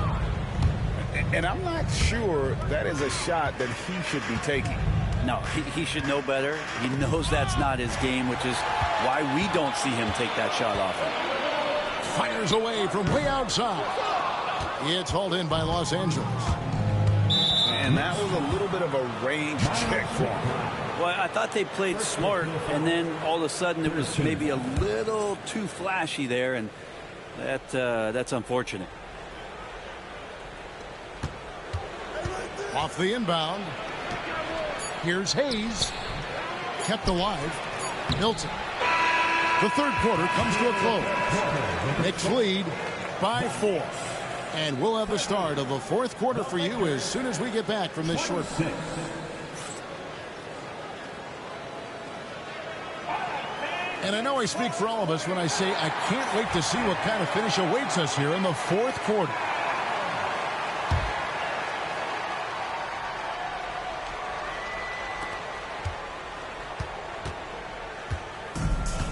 And I'm not sure that is a shot that he should be taking. No, he should know better. He knows that's not his game, which is why we don't see him take that shot off him. Fires away from way outside. It's hauled in by Los Angeles. And that was a little bit of a range check for him. Well, I thought they played smart, and then all of a sudden it was maybe a little too flashy there, and that's unfortunate. Off the inbound. Here's Hayes. Kept alive. Milton. The third quarter comes to a close. Knicks lead by 4. And we'll have the start of the fourth quarter for you as soon as we get back from this short break. And I know I speak for all of us when I say I can't wait to see what kind of finish awaits us here in the fourth quarter.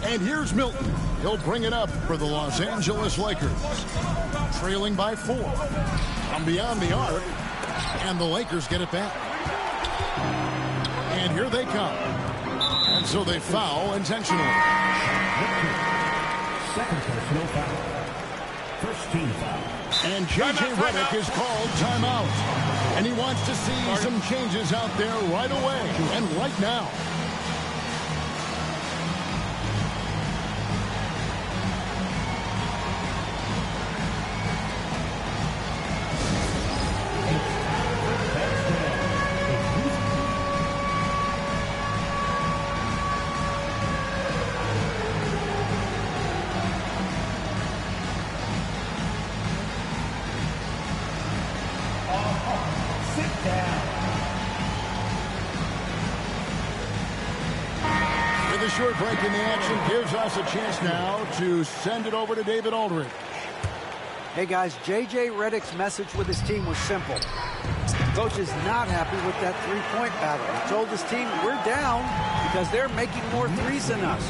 And here's Milton. He'll bring it up for the Los Angeles Lakers. Trailing by 4. From beyond the arc. And the Lakers get it back. And here they come. So they foul intentionally. Second personal foul. First team foul. And J.J. Redick is called timeout. And he wants to see some changes out there right away and right now. Short break in the action gives us a chance now to send it over to David Aldridge. Hey guys, J.J. Redick's message with his team was simple. Coach is not happy with that three-point battle. He told his team, we're down because they're making more threes than us.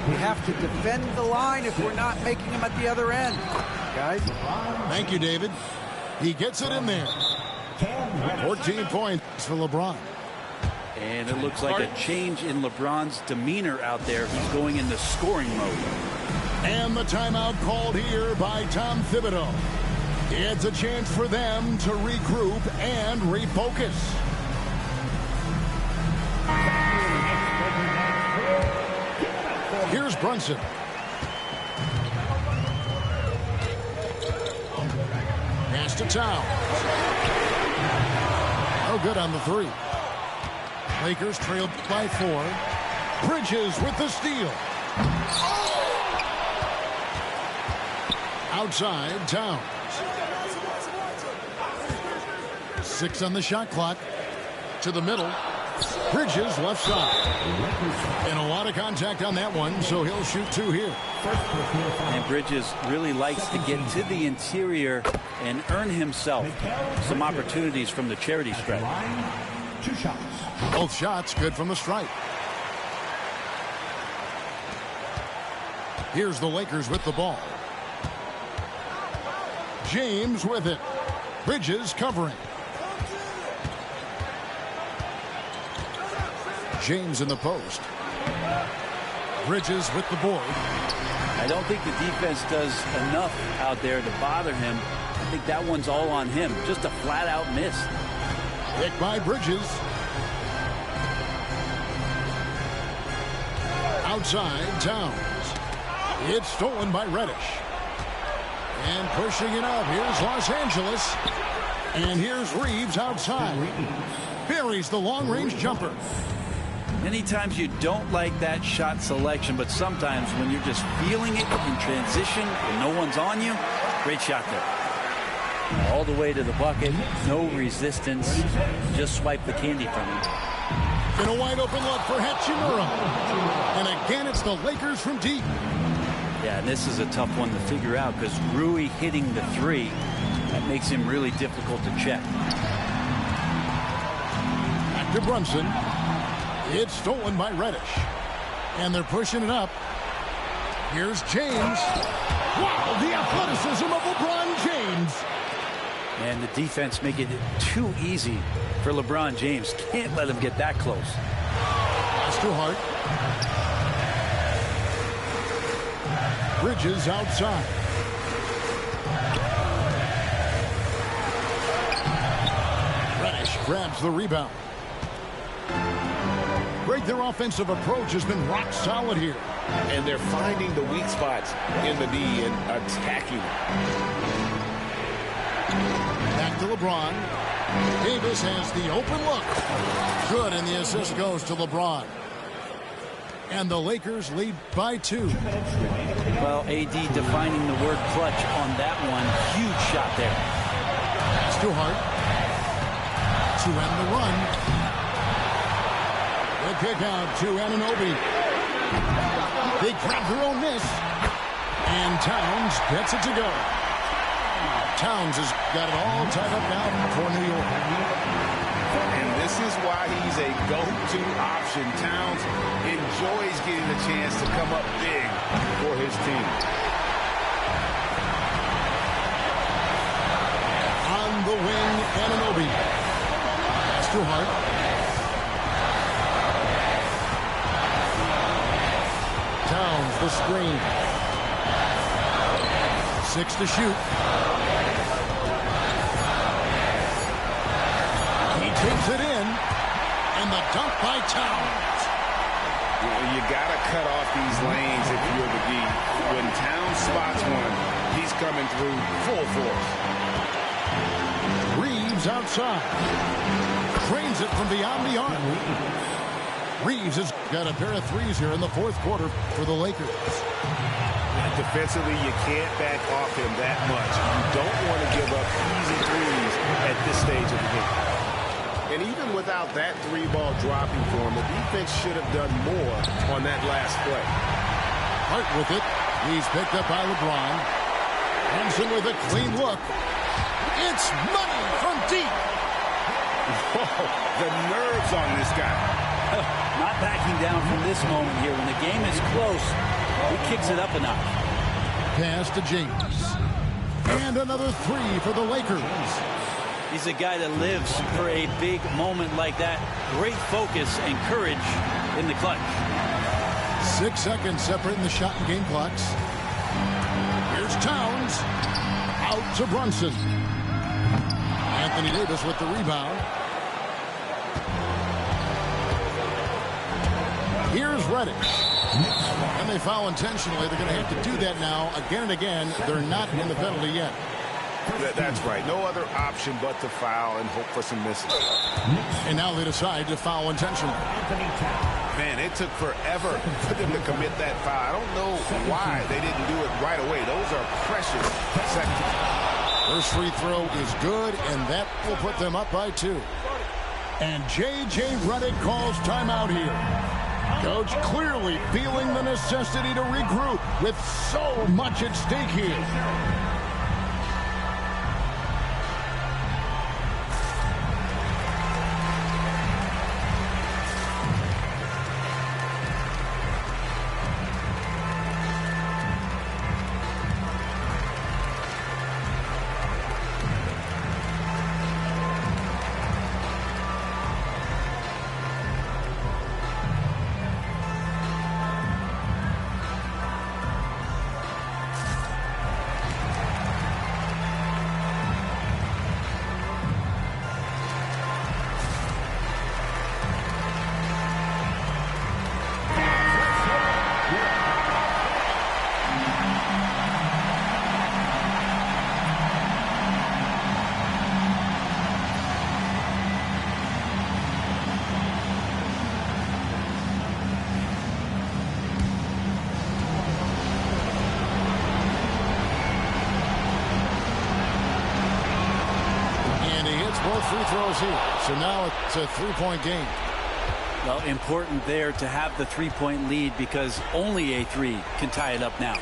We have to defend the line if we're not making them at the other end. Guys? Thank you, David. He gets it in there. 14 points for LeBron. And it looks like a change in LeBron's demeanor out there. He's going into scoring mode. And the timeout called here by Tom Thibodeau. It's a chance for them to regroup and refocus. Here's Brunson. Pass to Towns. No good on the three. Lakers trailed by 4. Bridges with the steal. Outside, Towns. 6 on the shot clock. To the middle. Bridges left side. And a lot of contact on that one, so he'll shoot 2 here. And Bridges really likes to get to the interior and earn himself some opportunities from the charity stripe. 2 shots. Both shots good from the stripe. Here's the Lakers with the ball. James with it. Bridges covering. James in the post. Bridges with the board. I don't think the defense does enough out there to bother him. I think that one's all on him. Just a flat-out miss. Picked by Bridges. Outside, Towns. It's stolen by Reddish. And pushing it up. Here's Los Angeles. And here's Reeves outside. Buries the long-range jumper. Many times you don't like that shot selection, but sometimes when you're just feeling it in transition and no one's on you, great shot there. All the way to the bucket, no resistance, just swipe the candy from him. In a wide open look for Hachimura. And again, it's the Lakers from deep. Yeah, and this is a tough one to figure out because Rui hitting the 3, that makes him really difficult to check. Back to Brunson. It's stolen by Reddish. And they're pushing it up. Here's James. Wow, the athleticism of LeBron James. And the defense making it too easy for LeBron James. Can't let him get that close. That's too hard. Bridges outside. Reddish grabs the rebound. Great, their offensive approach has been rock solid here. And they're finding the weak spots in the D and attacking. Back to LeBron. Davis has the open look. Good, and the assist goes to LeBron. And the Lakers lead by 2. Well, AD defining the word clutch on that one. Huge shot there. That's too hard. To end the run. The kick out to Anunoby. They grab their own miss. And Towns gets it to go. Towns has got it all tied up now for New York. And this is why he's a go-to option. Towns enjoys getting the chance to come up big for his team. On the wing, Anunoby. That's too hard. the screen. 6 to shoot. He takes it in. And the dunk by Towns. You got to cut off these lanes if you're the D. When Towns spots one, he's coming through full force. Reeves outside. Cranes it from beyond the arc. Reeves has got a pair of threes here in the fourth quarter for the Lakers. Defensively, you can't back off him that much. You don't want to give up easy threes at this stage of the game. And even without that three-ball dropping for him, the defense should have done more on that last play. Hart with it. He's picked up by LeBron. Brunson with a clean look. It's money from deep. Whoa, the nerves on this guy. Not backing down from this moment here. When the game is close, he kicks it up a notch. Pass to James. And another three for the Lakers. He's a guy that lives for a big moment like that. Great focus and courage in the clutch. 6 seconds separating the shot and game clocks. Here's Towns. Out to Brunson. Anthony Davis with the rebound. Here's Reddish. And they foul intentionally. They're going to have to do that now again and again. They're not in the penalty yet. That's right. No other option but to foul and hope for some misses. And now they decide to foul intentionally. Man, it took forever for them to commit that foul. I don't know why they didn't do it right away. Those are precious seconds. First free throw is good, and that will put them up by 2. And J.J. Redick calls timeout here. Coach clearly feeling the necessity to regroup with so much at stake here. Both free throws here. So now it's a three-point game. Well, important there to have the three-point lead because only a three can tie it up now.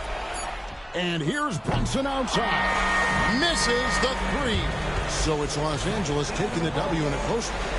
And here's Brunson outside. Misses the three. So it's Los Angeles taking the W in a close one.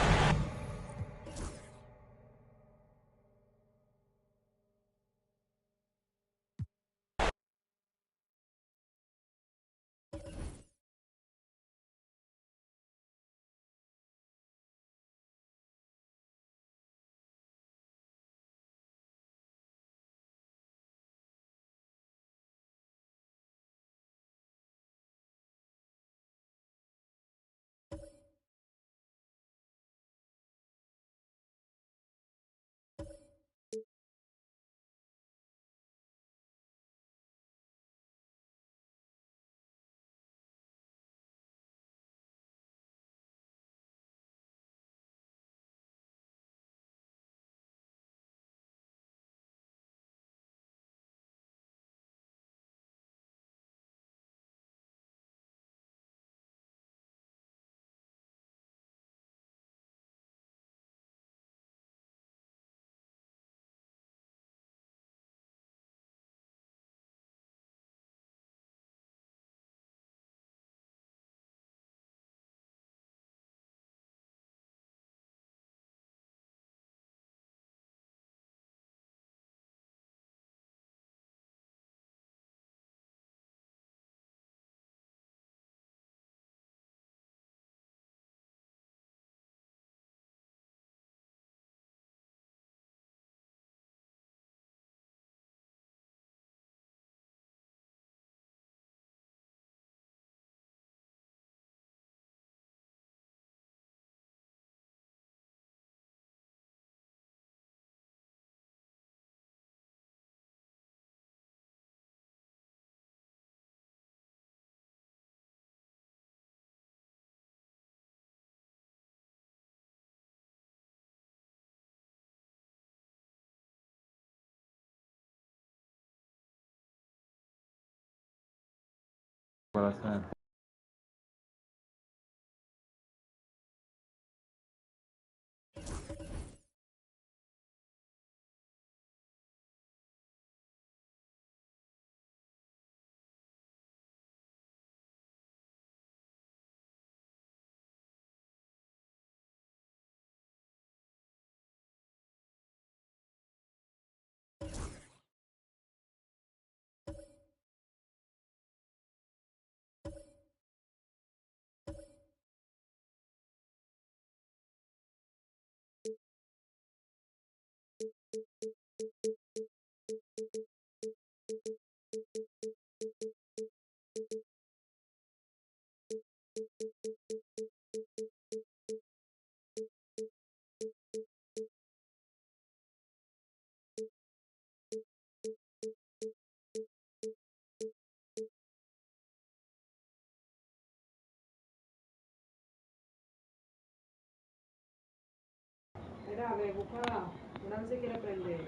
para hacer. Mira, me busca, una vez se quiere prender.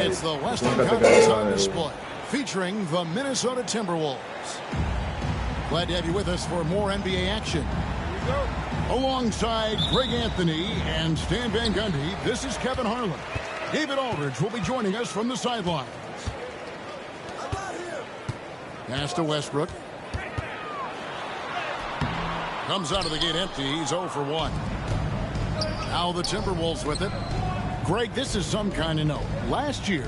It's the Western Conference on display, featuring the Minnesota Timberwolves. Glad to have you with us for more NBA action. Alongside Greg Anthony and Stan Van Gundy, this is Kevin Harlan. David Aldridge will be joining us from the sidelines. Pass to Westbrook. Comes out of the gate empty. He's 0 for 1. Now the Timberwolves with it. Greg, this is some kind of note. Last year,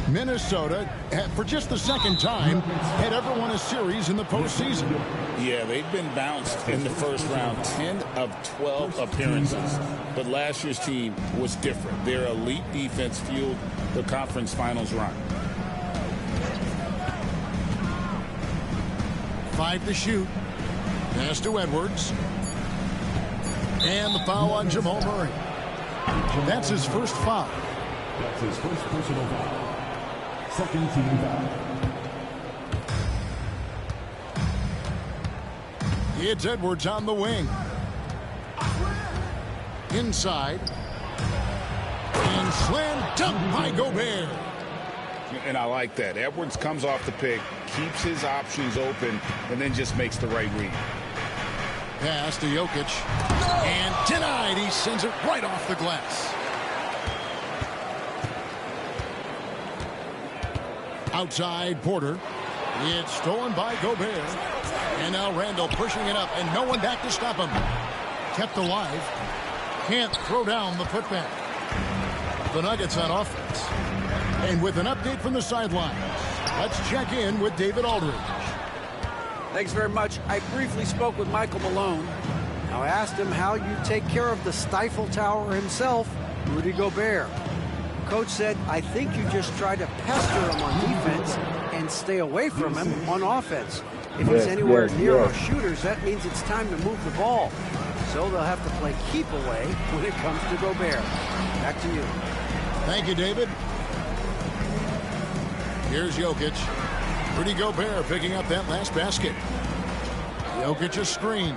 Minnesota, for just the second time, had ever won a series in the postseason. Yeah, they've been bounced in the first round, 10 of 12 appearances. But last year's team was different. Their elite defense fueled the conference finals run. 5 to shoot. Pass to Edwards. And the foul on Jamal Murray. That's his first foul. That's his first personal foul. Second team foul. It's Edwards on the wing. Inside. And slam dunk by Gobert. And I like that. Edwards comes off the pick, keeps his options open, and then just makes the right read. Pass to Jokic. And denied. He sends it right off the glass. Outside Porter. It's stolen by Gobert. And now Randall pushing it up, and no one back to stop him. Kept alive. Can't throw down the putback. The Nuggets on offense. And with an update from the sidelines, let's check in with David Aldridge. Thanks very much. I briefly spoke with Michael Malone. Now I asked him how you take care of the Stifle Tower himself, Rudy Gobert. Coach said, I think you just try to pester him on defense and stay away from him on offense. If he's anywhere near our shooters, that means it's time to move the ball. So they'll have to play keep away when it comes to Gobert. Back to you. Thank you, David. Here's Jokic. Rudy Gobert picking up that last basket. Jokic a screen.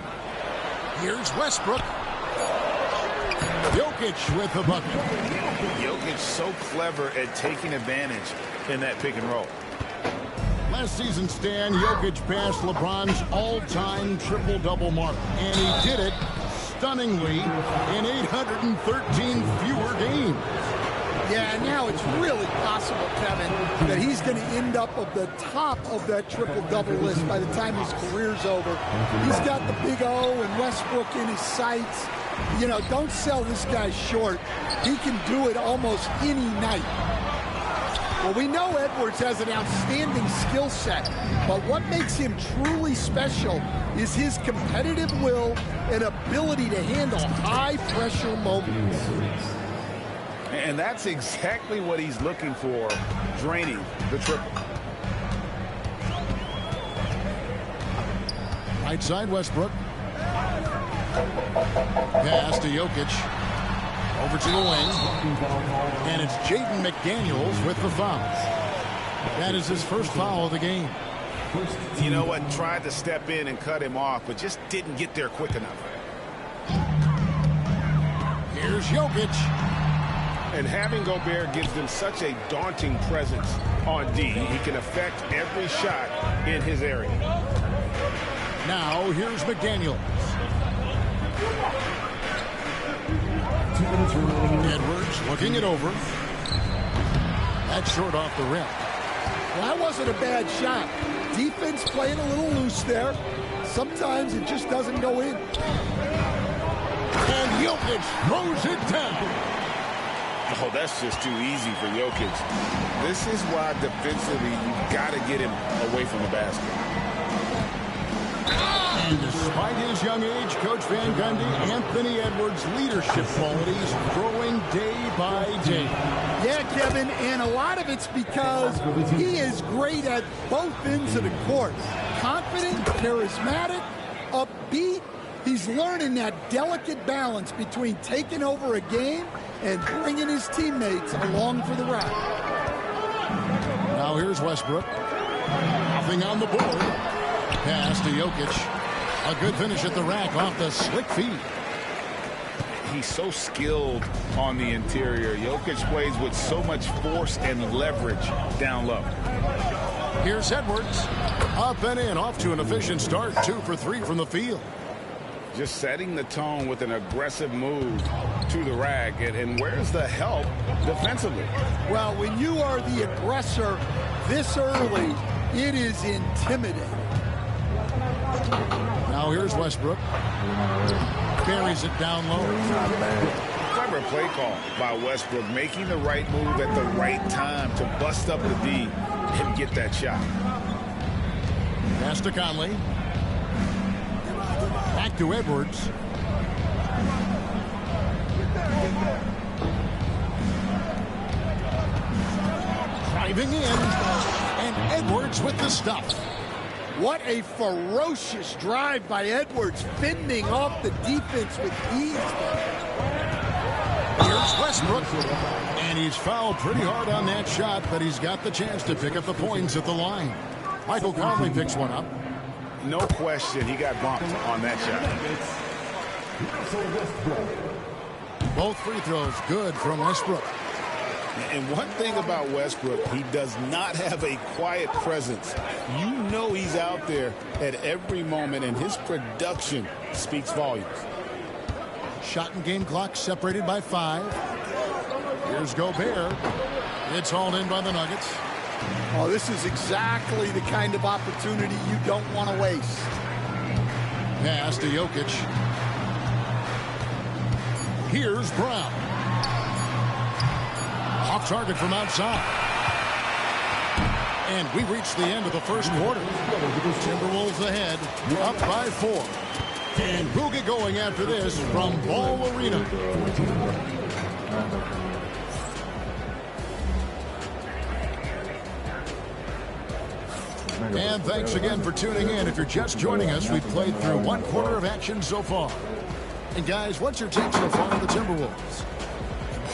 Here's Westbrook. Jokic with the bucket. Jokic so clever at taking advantage in that pick and roll. Last season, Stan, Jokic passed LeBron's all-time triple-double mark, and he did it stunningly in 813 fewer games. Yeah, now it's really possible, Kevin, that he's going to end up at the top of that triple-double list by the time his career's over. He's got the big O and Westbrook in his sights. You know, don't sell this guy short. He can do it almost any night. Well, we know Edwards has an outstanding skill set, but what makes him truly special is his competitive will and ability to handle high-pressure moments. And that's exactly what he's looking for, draining the triple. Right side, Westbrook. Pass to Jokic. Over to the wing. And it's Jaden McDaniels with the foul. That is his first foul of the game. You know what? Tried to step in and cut him off, but just didn't get there quick enough. Here's Jokic. And having Gobert gives them such a daunting presence on D. He can affect every shot in his area. Now here's McDaniels. Edwards looking it over. That's short off the rim. Well, that wasn't a bad shot. Defense playing a little loose there. Sometimes it just doesn't go in. And Jokic throws it down. Oh, that's just too easy for Jokic. This is why defensively you've got to get him away from the basket. And despite his young age, Coach Van Gundy, Anthony Edwards' leadership qualities growing day by day. Yeah, Kevin, and a lot of it's because he is great at both ends of the court. Confident, charismatic, upbeat. He's learning that delicate balance between taking over a game and bringing his teammates along for the ride. Now here's Westbrook. Nothing on the board. Pass to Jokic. A good finish at the rack off the slick feed. He's so skilled on the interior. Jokic plays with so much force and leverage down low. Here's Edwards. Up and in, off to an efficient start. 2 for 3 from the field. Just setting the tone with an aggressive move to the rack. And where's the help defensively? Well, when you are the aggressor this early, it is intimidating. Now here's Westbrook. Buries it down low. Clever play call by Westbrook, making the right move at the right time to bust up the D and get that shot. Pass to Conley. Back to Edwards. Driving in. And Edwards with the stuff. What a ferocious drive by Edwards, fending off the defense with ease. Here's Westbrook. And he's fouled pretty hard on that shot, but he's got the chance to pick up the points at the line. Michael Conley picks one up. No question he got bumped on that shot. Both free throws good from Westbrook. And one thing about Westbrook, he does not have a quiet presence. You know he's out there at every moment, and his production speaks volumes. Shot and game clock separated by 5. Here's Gobert. It's hauled in by the Nuggets. Oh, this is exactly the kind of opportunity you don't want to waste. Pass to Jokic. Here's Brown. Off target from outside. And we reached the end of the first quarter. Timberwolves ahead, up by 4. And we'll get going after this from Ball Arena. And thanks again for tuning in. If you're just joining us, we've played through 1 quarter of action so far. And guys, what's your take so far on the Timberwolves?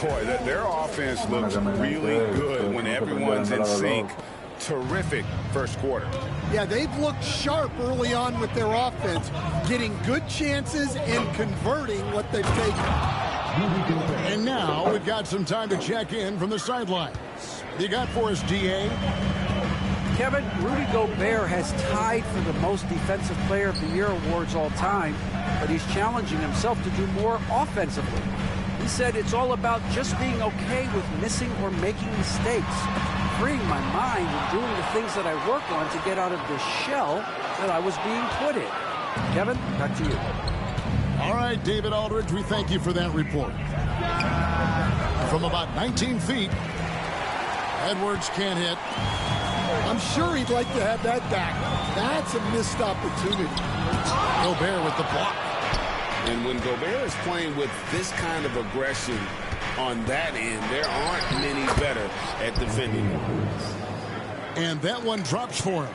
Boy, their offense looks really good when everyone's in sync. Terrific first quarter. Yeah, they've looked sharp early on with their offense, getting good chances and converting what they've taken. And now we've got some time to check in from the sidelines. You got for us, DA? Kevin, Rudy Gobert has tied for the most Defensive Player of the Year awards all time, but he's challenging himself to do more offensively. He said it's all about just being okay with missing or making mistakes, freeing my mind and doing the things that I work on to get out of the shell that I was being put in. Kevin, back to you. All right, David Aldridge, we thank you for that report. From about 19 feet, Edwards can't hit. I'm sure he'd like to have that back. That's a missed opportunity. Gobert with the block. And when Gobert is playing with this kind of aggression on that end, there aren't many better at defending. And that one drops for him.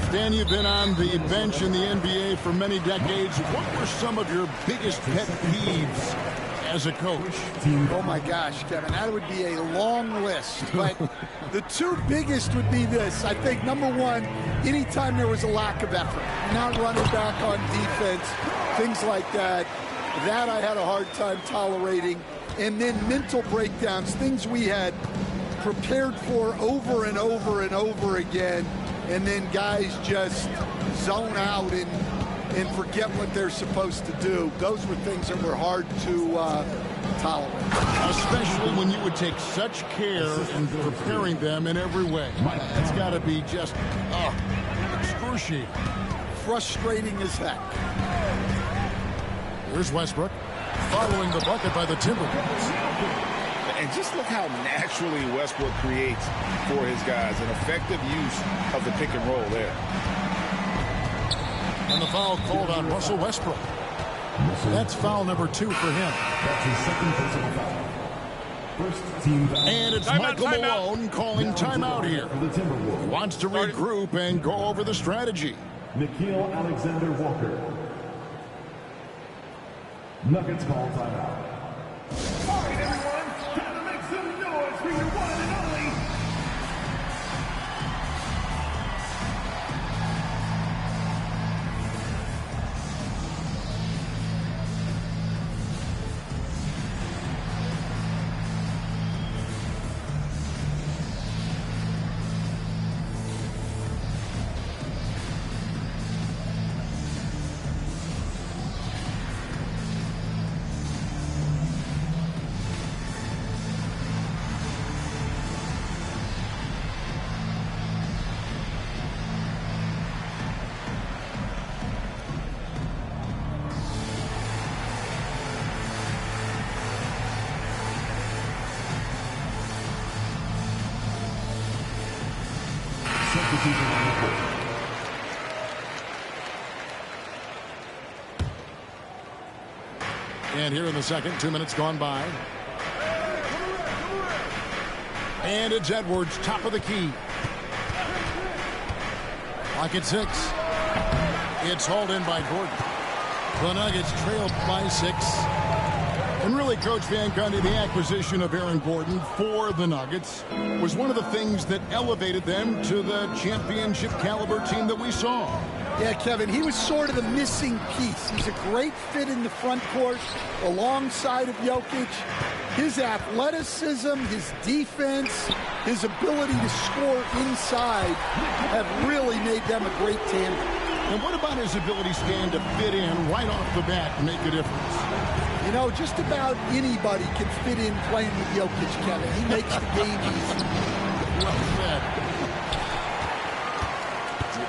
Stan, you've been on the bench in the NBA for many decades. What were some of your biggest pet peeves as a coach? Oh my gosh, Kevin, that would be a long list. But the 2 biggest would be this. I think number 1, anytime there was a lack of effort, not running back on defense, things like that, that I had a hard time tolerating. And then mental breakdowns, things we had prepared for over and over and over again, and then guys just zone out and forget what they're supposed to do. Those were things that were hard to tolerate. Especially when you would take such care in preparing them in every way. It's got to be just excruciating. Frustrating as heck. Here's Westbrook following the bucket by the Timberwolves. And just look how naturally Westbrook creates for his guys. An effective use of the pick and roll there. And the foul called on Russell Westbrook. That's foul number 2 for him. That's his second personal foul. First team foul. And it's Michael Malone calling timeout here. He wants to regroup and go over the strategy. Nickeil Alexander-Walker. Nuggets call timeout. All right, everyone. Time to make some noise for your one and only. And here in the second, 2 minutes gone by. And it's Edwards, top of the key. Clock at 6. It's hauled in by Gordon. The Nuggets trailed by 6. And really, Coach Van Gundy, the acquisition of Aaron Gordon for the Nuggets was one of the things that elevated them to the championship caliber team that we saw. Yeah, Kevin, he was sort of the missing piece. He's a great fit in the front court alongside of Jokic. His athleticism, his defense, his ability to score inside have really made them a great tandem. And what about his ability, Stan, to fit in right off the bat and make a difference? You know, just about anybody can fit in playing with Jokic, Kevin. He makes the game easy. Well said.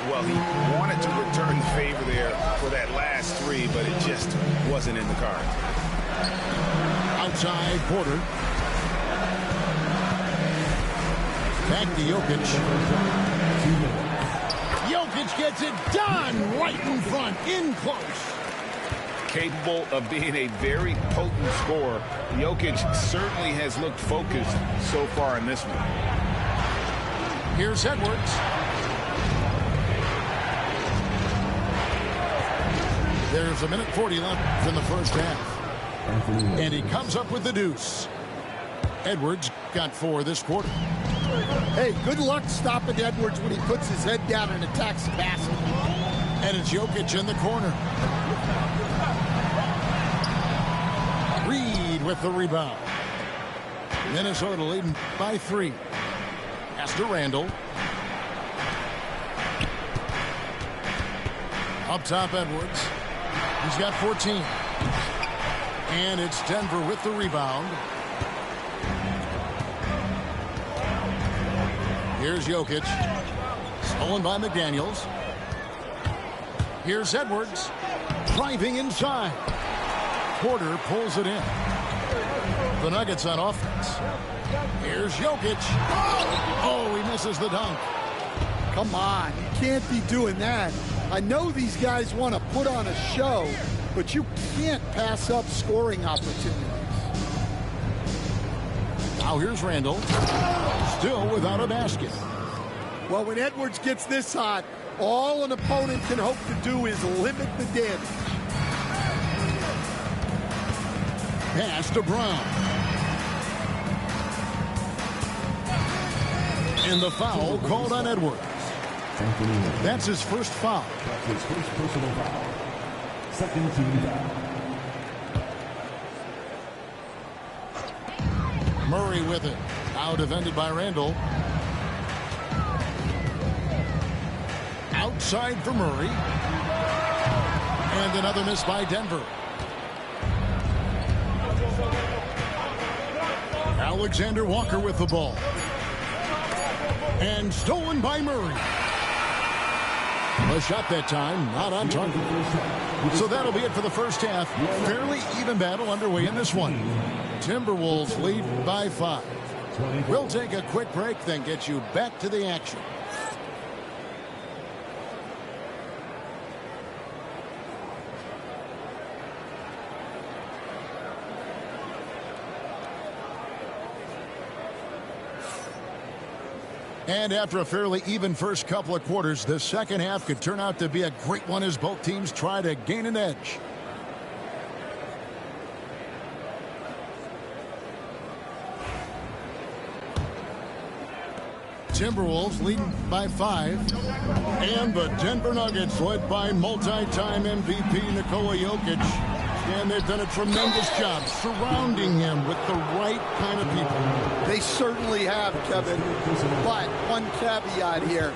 Well, he wanted to return the favor there for that last 3, but it just wasn't in the cards. Outside, Porter. Back to Jokic. Jokic gets it done right in front, in close. capable of being a very potent scorer. Jokic certainly has looked focused so far in this one. Here's Edwards. There's 1:40 left in the first half. And he comes up with the deuce. Edwards got 4 this quarter. Hey, good luck stopping Edwards when he puts his head down and attacks the basket. And it's Jokic in the corner. Reed with the rebound. Minnesota leading by 3. Pass to Randall. Up top, Edwards. He's got 14. And it's Denver with the rebound. Here's Jokic. Stolen by McDaniels. Here's Edwards. Driving inside. Porter pulls it in. The Nuggets on offense. Here's Jokic. Oh, he misses the dunk. Come on, you can't be doing that. I know these guys want to put on a show, but you can't pass up scoring opportunities. Now here's Randall. Still without a basket. Well, when Edwards gets this hot, all an opponent can hope to do is limit the damage. Pass to Brown. And the foul called on Edwards. That's his first foul. That's his first personal foul. Second team foul. Murray with it. Now defended by Randall. Outside for Murray. And another miss by Denver. Alexander Walker with the ball. And stolen by Murray. A shot that time, not on target. So that'll be it for the first half. Fairly even battle underway in this one. Timberwolves lead by 5. We'll take a quick break, then get you back to the action. And after a fairly even first couple of quarters, the second half could turn out to be a great one as both teams try to gain an edge. Timberwolves leading by 5. And the Denver Nuggets led by multi-time MVP Nikola Jokic. And they've done a tremendous job surrounding him with the right kind of people. They certainly have, Kevin. But one caveat here.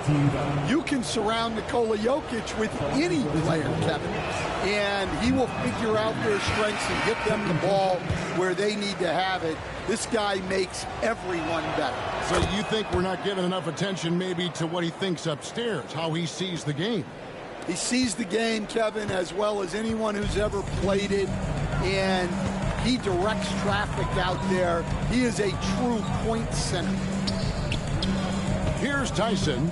You can surround Nikola Jokic with any player, Kevin. And he will figure out their strengths and get them the ball where they need to have it. This guy makes everyone better. So you think we're not giving enough attention maybe to what he thinks upstairs, how he sees the game? He sees the game, Kevin, as well as anyone who's ever played it, and he directs traffic out there. He is a true point center. Here's Tyson.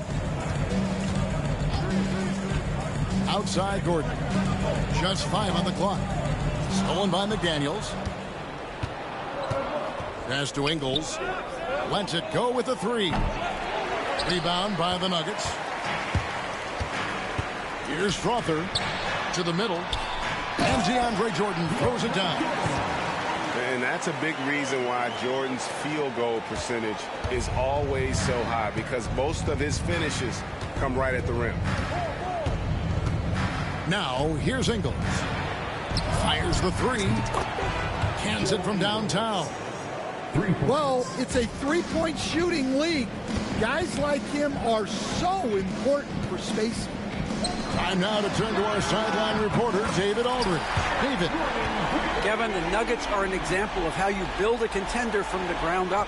Outside Gordon. Just 5 on the clock. Stolen by McDaniels. Pass to Ingles. Lets it go with a 3. Rebound by the Nuggets. Here's Strother to the middle. And DeAndre Jordan throws it down. And that's a big reason why Jordan's field goal percentage is always so high, because most of his finishes come right at the rim. Now, here's Ingles. Fires the 3. Cans it from downtown. Well, it's a three-point shooting league. Guys like him are so important for spacing. Time now to turn to our sideline reporter, David Aldridge. David. Kevin, the Nuggets are an example of how you build a contender from the ground up.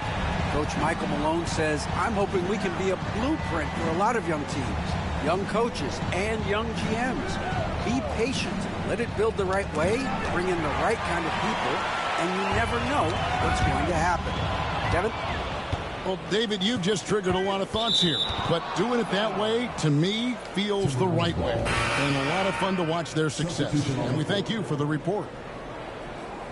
Coach Michael Malone says, I'm hoping we can be a blueprint for a lot of young teams, young coaches, and young GMs. Be patient. Let it build the right way, bring in the right kind of people, and you never know what's going to happen. Kevin? Well, David, you've just triggered a lot of thoughts here. But doing it that way, to me, feels the right way. And a lot of fun to watch their success. And we thank you for the report.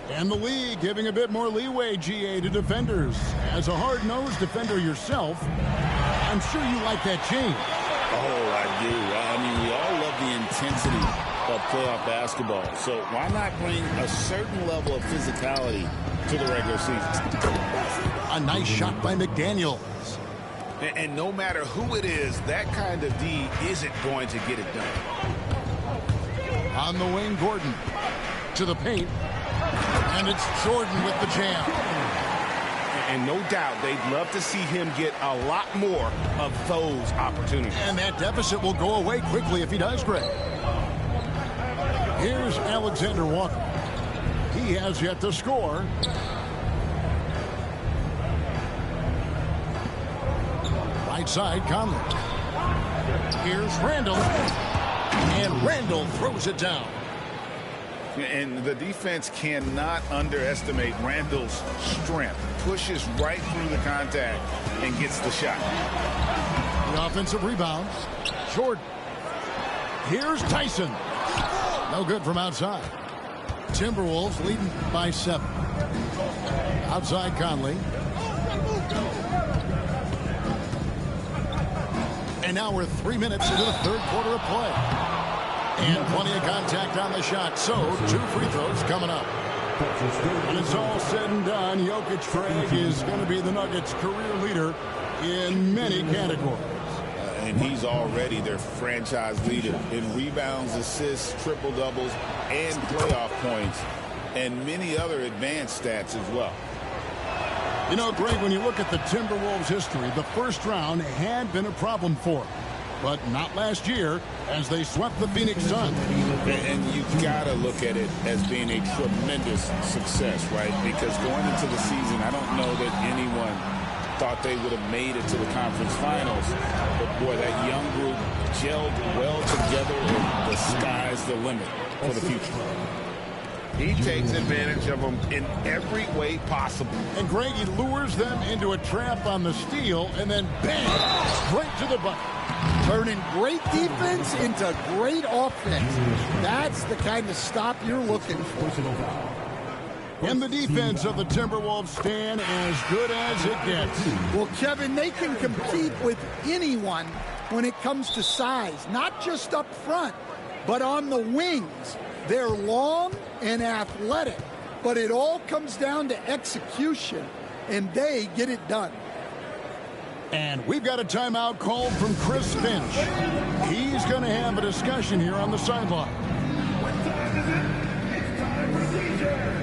And the league giving a bit more leeway, GA, to defenders. As a hard-nosed defender yourself, I'm sure you like that change. Oh, I do. I mean, we all love the intensity of playoff basketball. So why not bring a certain level of physicality to the regular season? A nice shot by McDaniels. And no matter who it is, that kind of D isn't going to get it done. On the wing, Gordon to the paint. And it's Jordan with the jam. And no doubt they'd love to see him get a lot more of those opportunities. And that deficit will go away quickly if he does, Greg. Here's Alexander Walker. He has yet to score. Right side, Conley. Here's Randall. And Randall throws it down. And the defense cannot underestimate Randall's strength. Pushes right through the contact and gets the shot. The offensive rebounds. Jordan. Here's Tyson. No good from outside. Timberwolves leading by 7. Outside Conley. And now we're 3 minutes into the third quarter of play. And plenty of contact on the shot. So 2 free throws coming up. When it's all said and done, Jokic, Craig, is going to be the Nuggets' career leader in many categories. And he's already their franchise leader in rebounds, assists, triple-doubles, and playoff points, and many other advanced stats as well. You know, Greg, when you look at the Timberwolves' history, the first round had been a problem for them. But not last year, as they swept the Phoenix Suns. And you've got to look at it as being a tremendous success, right? Because going into the season, I don't know that anyone thought they would have made it to the conference finals. But, boy, that young group gelled well together, and the sky's the limit for the future. He takes advantage of them in every way possible. And Greg, he lures them into a trap on the steal, and then bang, straight to the bucket. Turning great defense into great offense. That's the kind of stop you're looking for. And the defense of the Timberwolves stand as good as it gets. Well, Kevin, they can compete with anyone when it comes to size, not just up front, but on the wings. They're long and athletic, but it all comes down to execution, and they get it done. And we've got a timeout called from Chris Finch. He's going to have a discussion here on the sideline. What time is it? It's time for seizure.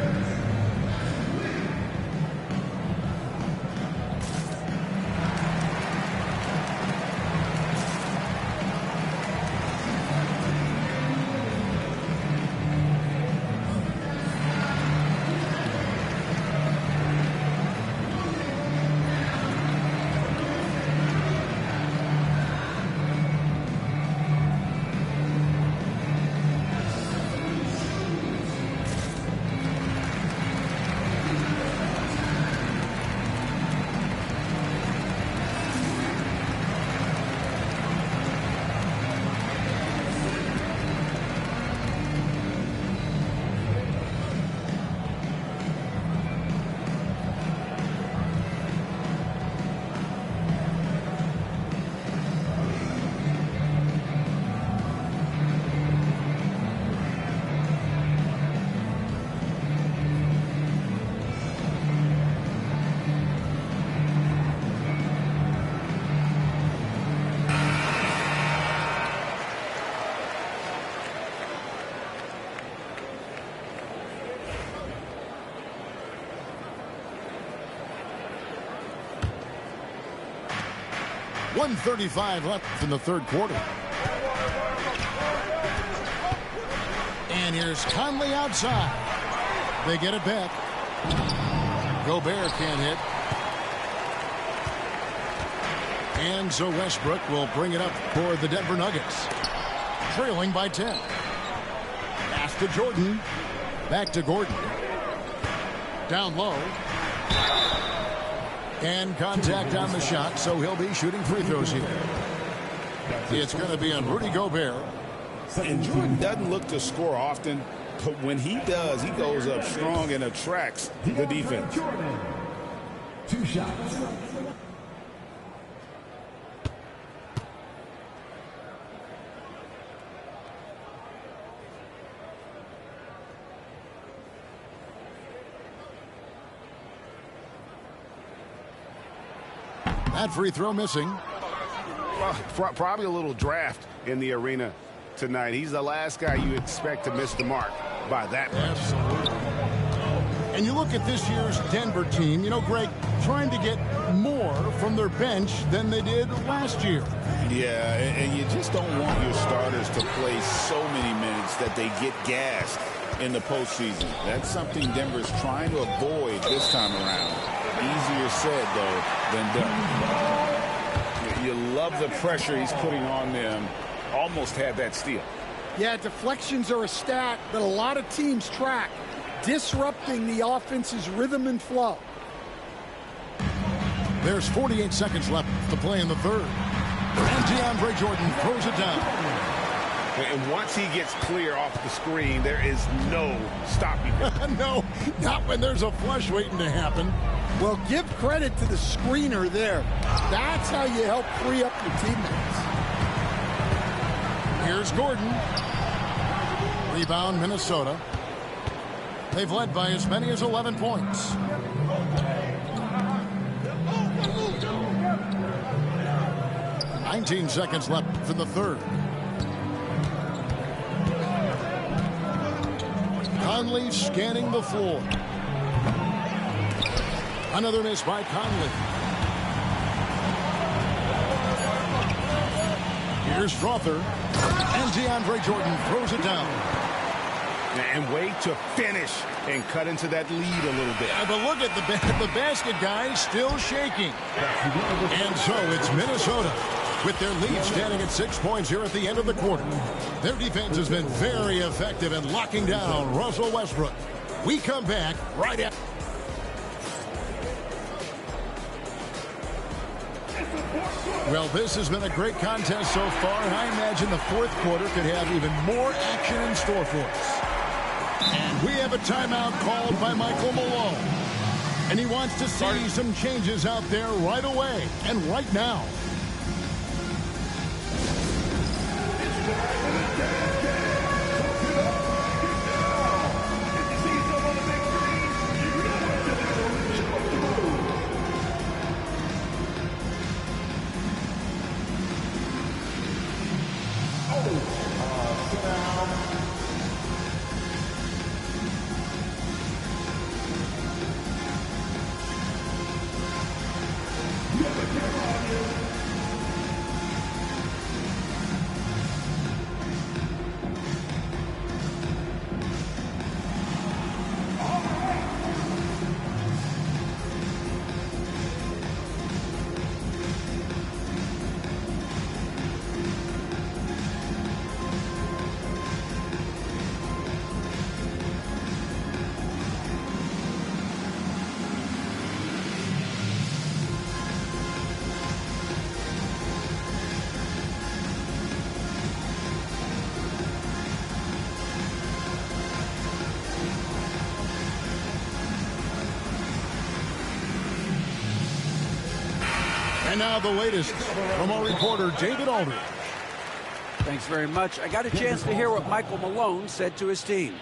.135 left in the third quarter. And here's Conley outside. They get it back. Gobert can't hit. And so Westbrook will bring it up for the Denver Nuggets. Trailing by 10. Pass to Jordan. Back to Gordon. Down low. And contact on the shot, so he'll be shooting free throws here. It's going to be on Rudy Gobert. And Jordan doesn't look to score often, but when he does, he goes up strong and attracts the defense. 2 shots. That free throw missing. Probably a little draft in the arena tonight. He's the last guy you expect to miss the mark by that much. Absolutely. And you look at this year's Denver team, you know, Greg, trying to get more from their bench than they did last year. Yeah, and you just don't want your starters to play so many minutes that they get gassed in the postseason. That's something Denver's trying to avoid this time around. Easier said, though, than done. You love the pressure he's putting on them. Almost had that steal. Yeah, deflections are a stat that a lot of teams track, disrupting the offense's rhythm and flow. There's 48 seconds left to play in the third. And DeAndre Jordan throws it down. And once he gets clear off the screen, there is no stopping him. No, not when there's a flush waiting to happen. Well, give credit to the screener there. That's how you help free up your teammates. Here's Gordon. Rebound, Minnesota. They've led by as many as 11 points. "19 seconds left in the third. Conley scanning the floor. Another miss by Conley. Here's Strother. And DeAndre Jordan throws it down. And wait to finish and cut into that lead a little bit. But look at the basket, guys, still shaking. And so it's Minnesota with their lead standing at 6 points here at the end of the quarter. Their defense has been very effective in locking down Russell Westbrook. We come back right after. Well, this has been a great contest so far, and I imagine the fourth quarter could have even more action in store for us. And we have a timeout called by Michael Malone. And he wants to see some changes out there right away and right now. And now the latest from our reporter, David Aldridge. Thanks very much. I got a chance to hear what Michael Malone said to his team.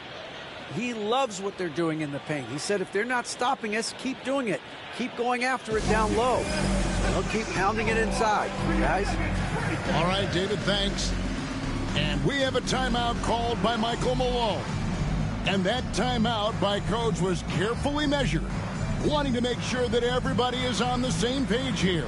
He loves what they're doing in the paint. He said, if they're not stopping us, keep doing it. Keep going after it down low. They'll keep pounding it inside, guys. All right, David, thanks. And we have a timeout called by Michael Malone. And that timeout by Coach was carefully measured, wanting to make sure that everybody is on the same page here.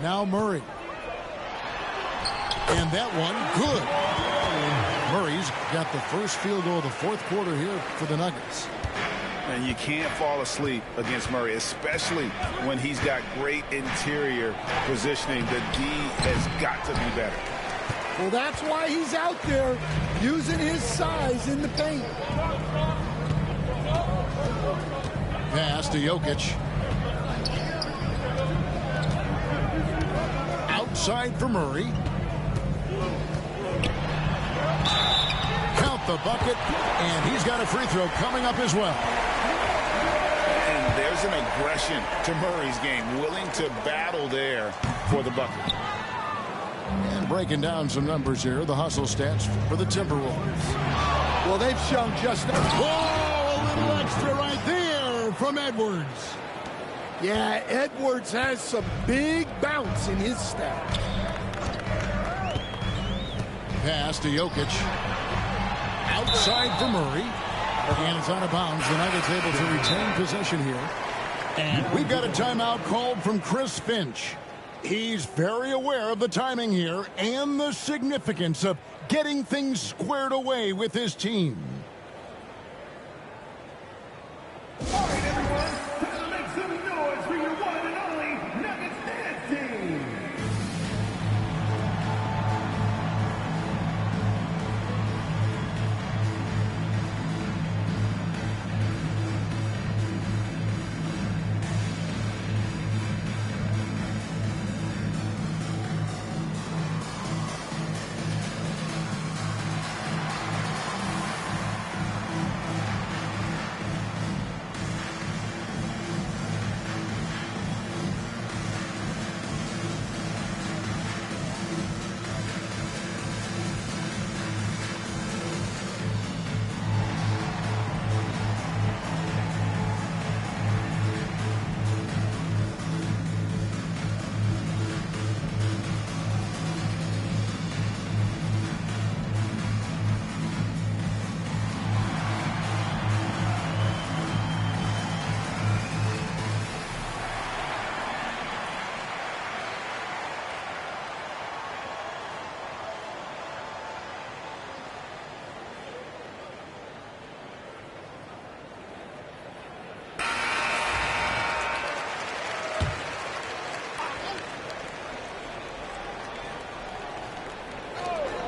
Now Murray. And that one, good. Murray's got the first field goal of the fourth quarter here for the Nuggets. And you can't fall asleep against Murray, especially when he's got great interior positioning. The D has got to be better. Well, that's why he's out there using his size in the paint. Pass to Jokic. Outside for Murray. Count the bucket, and he's got a free throw coming up as well. And there's an aggression to Murray's game, willing to battle there for the bucket. And breaking down some numbers here, the hustle stats for the Timberwolves. Well, they've shown just... Whoa, a little extra right there from Edwards. Yeah, Edwards has some big bounce in his stat. Pass to Jokic. Outside for Murray. And it's out of bounds. The Nuggets able to retain possession here. And we've got a timeout called from Chris Finch. He's very aware of the timing here and the significance of getting things squared away with his team. All right, everyone, time to make some noise for your one and only Nuggets dance team.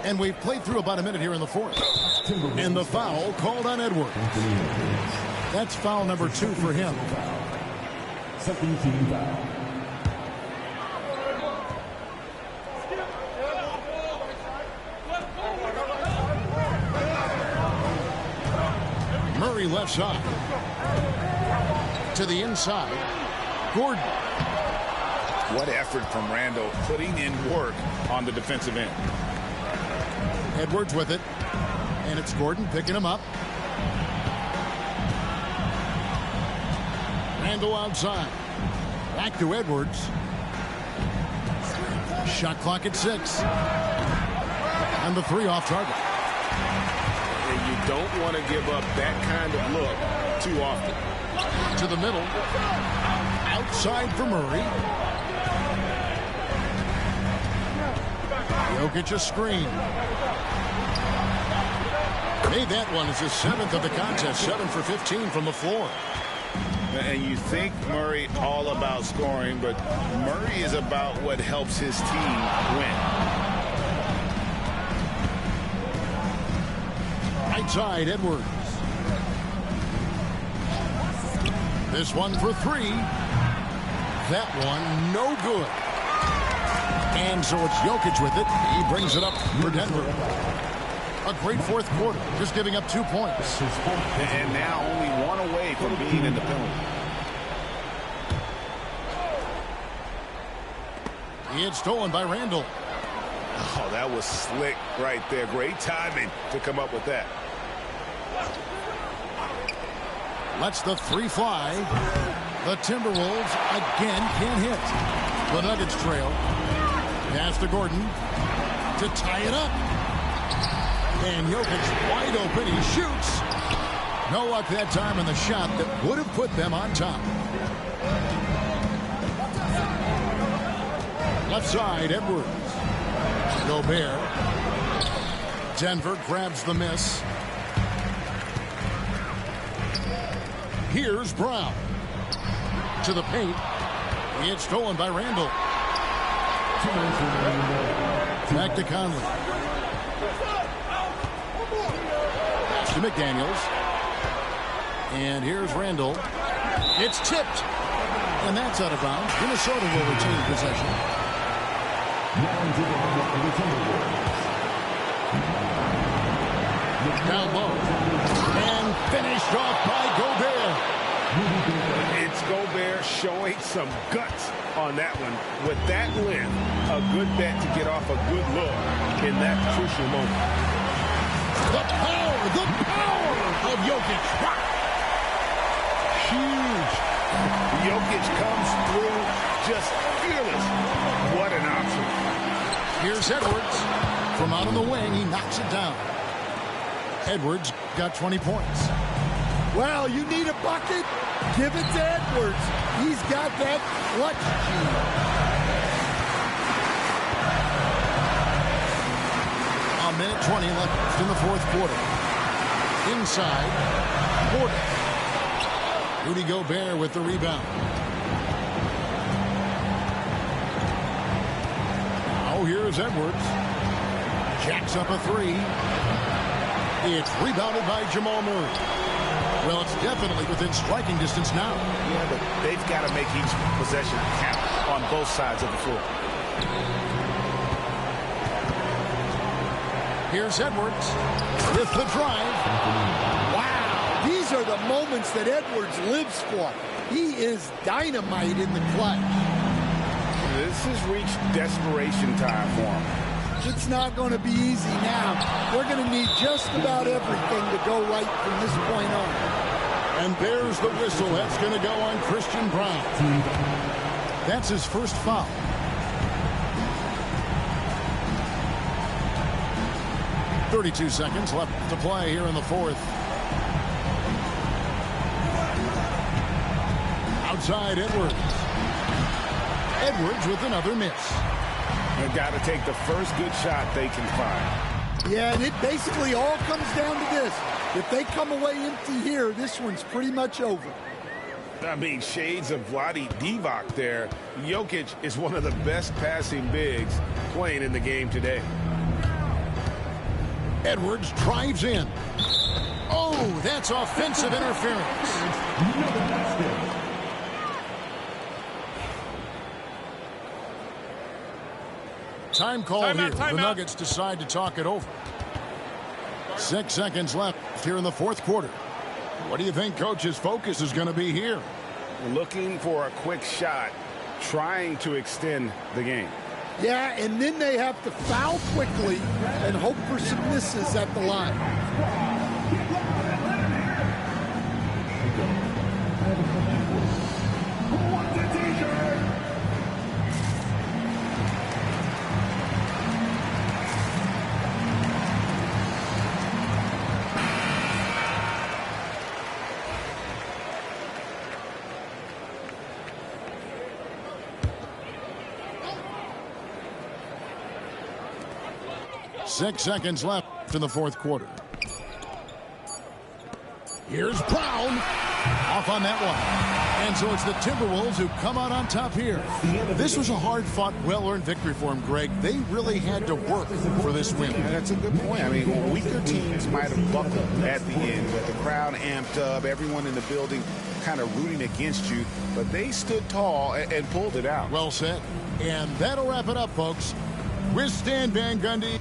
And we've played through about a minute here in the fourth. And the foul called on Edwards. That's foul number 2 for him. Second team foul. Murray left side. To the inside. Gordon. What effort from Randall putting in work on the defensive end. Edwards with it. And it's Gordon picking him up. Randall outside. Back to Edwards. Shot clock at 6. And the 3 off target. And you don't want to give up that kind of look too often. To the middle. Outside for Murray. Jokic a screen. Made that one as his 7th of the contest. 7 for 15 from the floor. And you think Murray all about scoring, but Murray is about what helps his team win. Right side, Edwards. This one for 3. That one no good. And so it's Jokic with it. He brings it up for Denver. A great fourth quarter, just giving up 2 points. And now only 1 away from being in the penalty. It's stolen by Randall. Oh, that was slick right there. Great timing to come up with that. Lets the 3 fly. The Timberwolves again can't hit. The Nuggets trail. Pass to Gordon to tie it up. And Jokic wide open. He shoots. No luck that time in the shot that would have put them on top. Left side, Edwards. Gobert. Denver grabs the miss. Here's Brown. To the paint. It's stolen by Randall. Back to Conley. Pass to McDaniels. And here's Randall. It's tipped. And that's out of bounds. Minnesota will retain possession. Down low. And finished off by Gobert. It's Gobert showing some guts on that one. With that length, a good bet to get off a good look in that crucial moment. The power of Jokic. Huge. Jokic comes through just fearless. What an option. Here's Edwards. From out on the wing, he knocks it down. Edwards got 20 points. Well, you need a bucket? Give it to Edwards. He's got that clutch gene. A minute 20 left in the fourth quarter. Inside, Porter. Rudy Gobert with the rebound. Now here's Edwards. Jacks up a three. It's rebounded by Jamal Murray. Well, it's definitely within striking distance now. Yeah, but they've got to make each possession count on both sides of the floor. Here's Edwards with the drive. Wow, these are the moments that Edwards lives for. He is dynamite in the clutch. This has reached desperation time for him. It's not going to be easy now. We're going to need just about everything to go right from this point on. And there's the whistle. That's going to go on Christian Brown. That's his first foul. .32 seconds left to play here in the fourth. Outside Edwards. Edwards with another miss. They've got to take the first good shot they can find. Yeah, and it basically all comes down to this. If they come away empty here, this one's pretty much over. I mean, shades of Vlade Divac there. Jokic is one of the best passing bigs playing in the game today. Edwards drives in. Oh, that's offensive interference. Time called here. The Nuggets decide to talk it over. 6 seconds left here in the fourth quarter. What do you think Coach's focus is going to be here? Looking for a quick shot, trying to extend the game. Yeah, and then they have to foul quickly and hope for some misses at the line. 6 seconds left in the fourth quarter. Here's Brown. Off on that one. And so it's the Timberwolves who come out on top here. This was a hard-fought, well-earned victory for them, Greg. They really had to work for this win. And that's a good point. I mean, weaker teams might have buckled at the end, with the crowd amped up, everyone in the building kind of rooting against you. But they stood tall and pulled it out. Well said. And that'll wrap it up, folks. With Stan Van Gundy.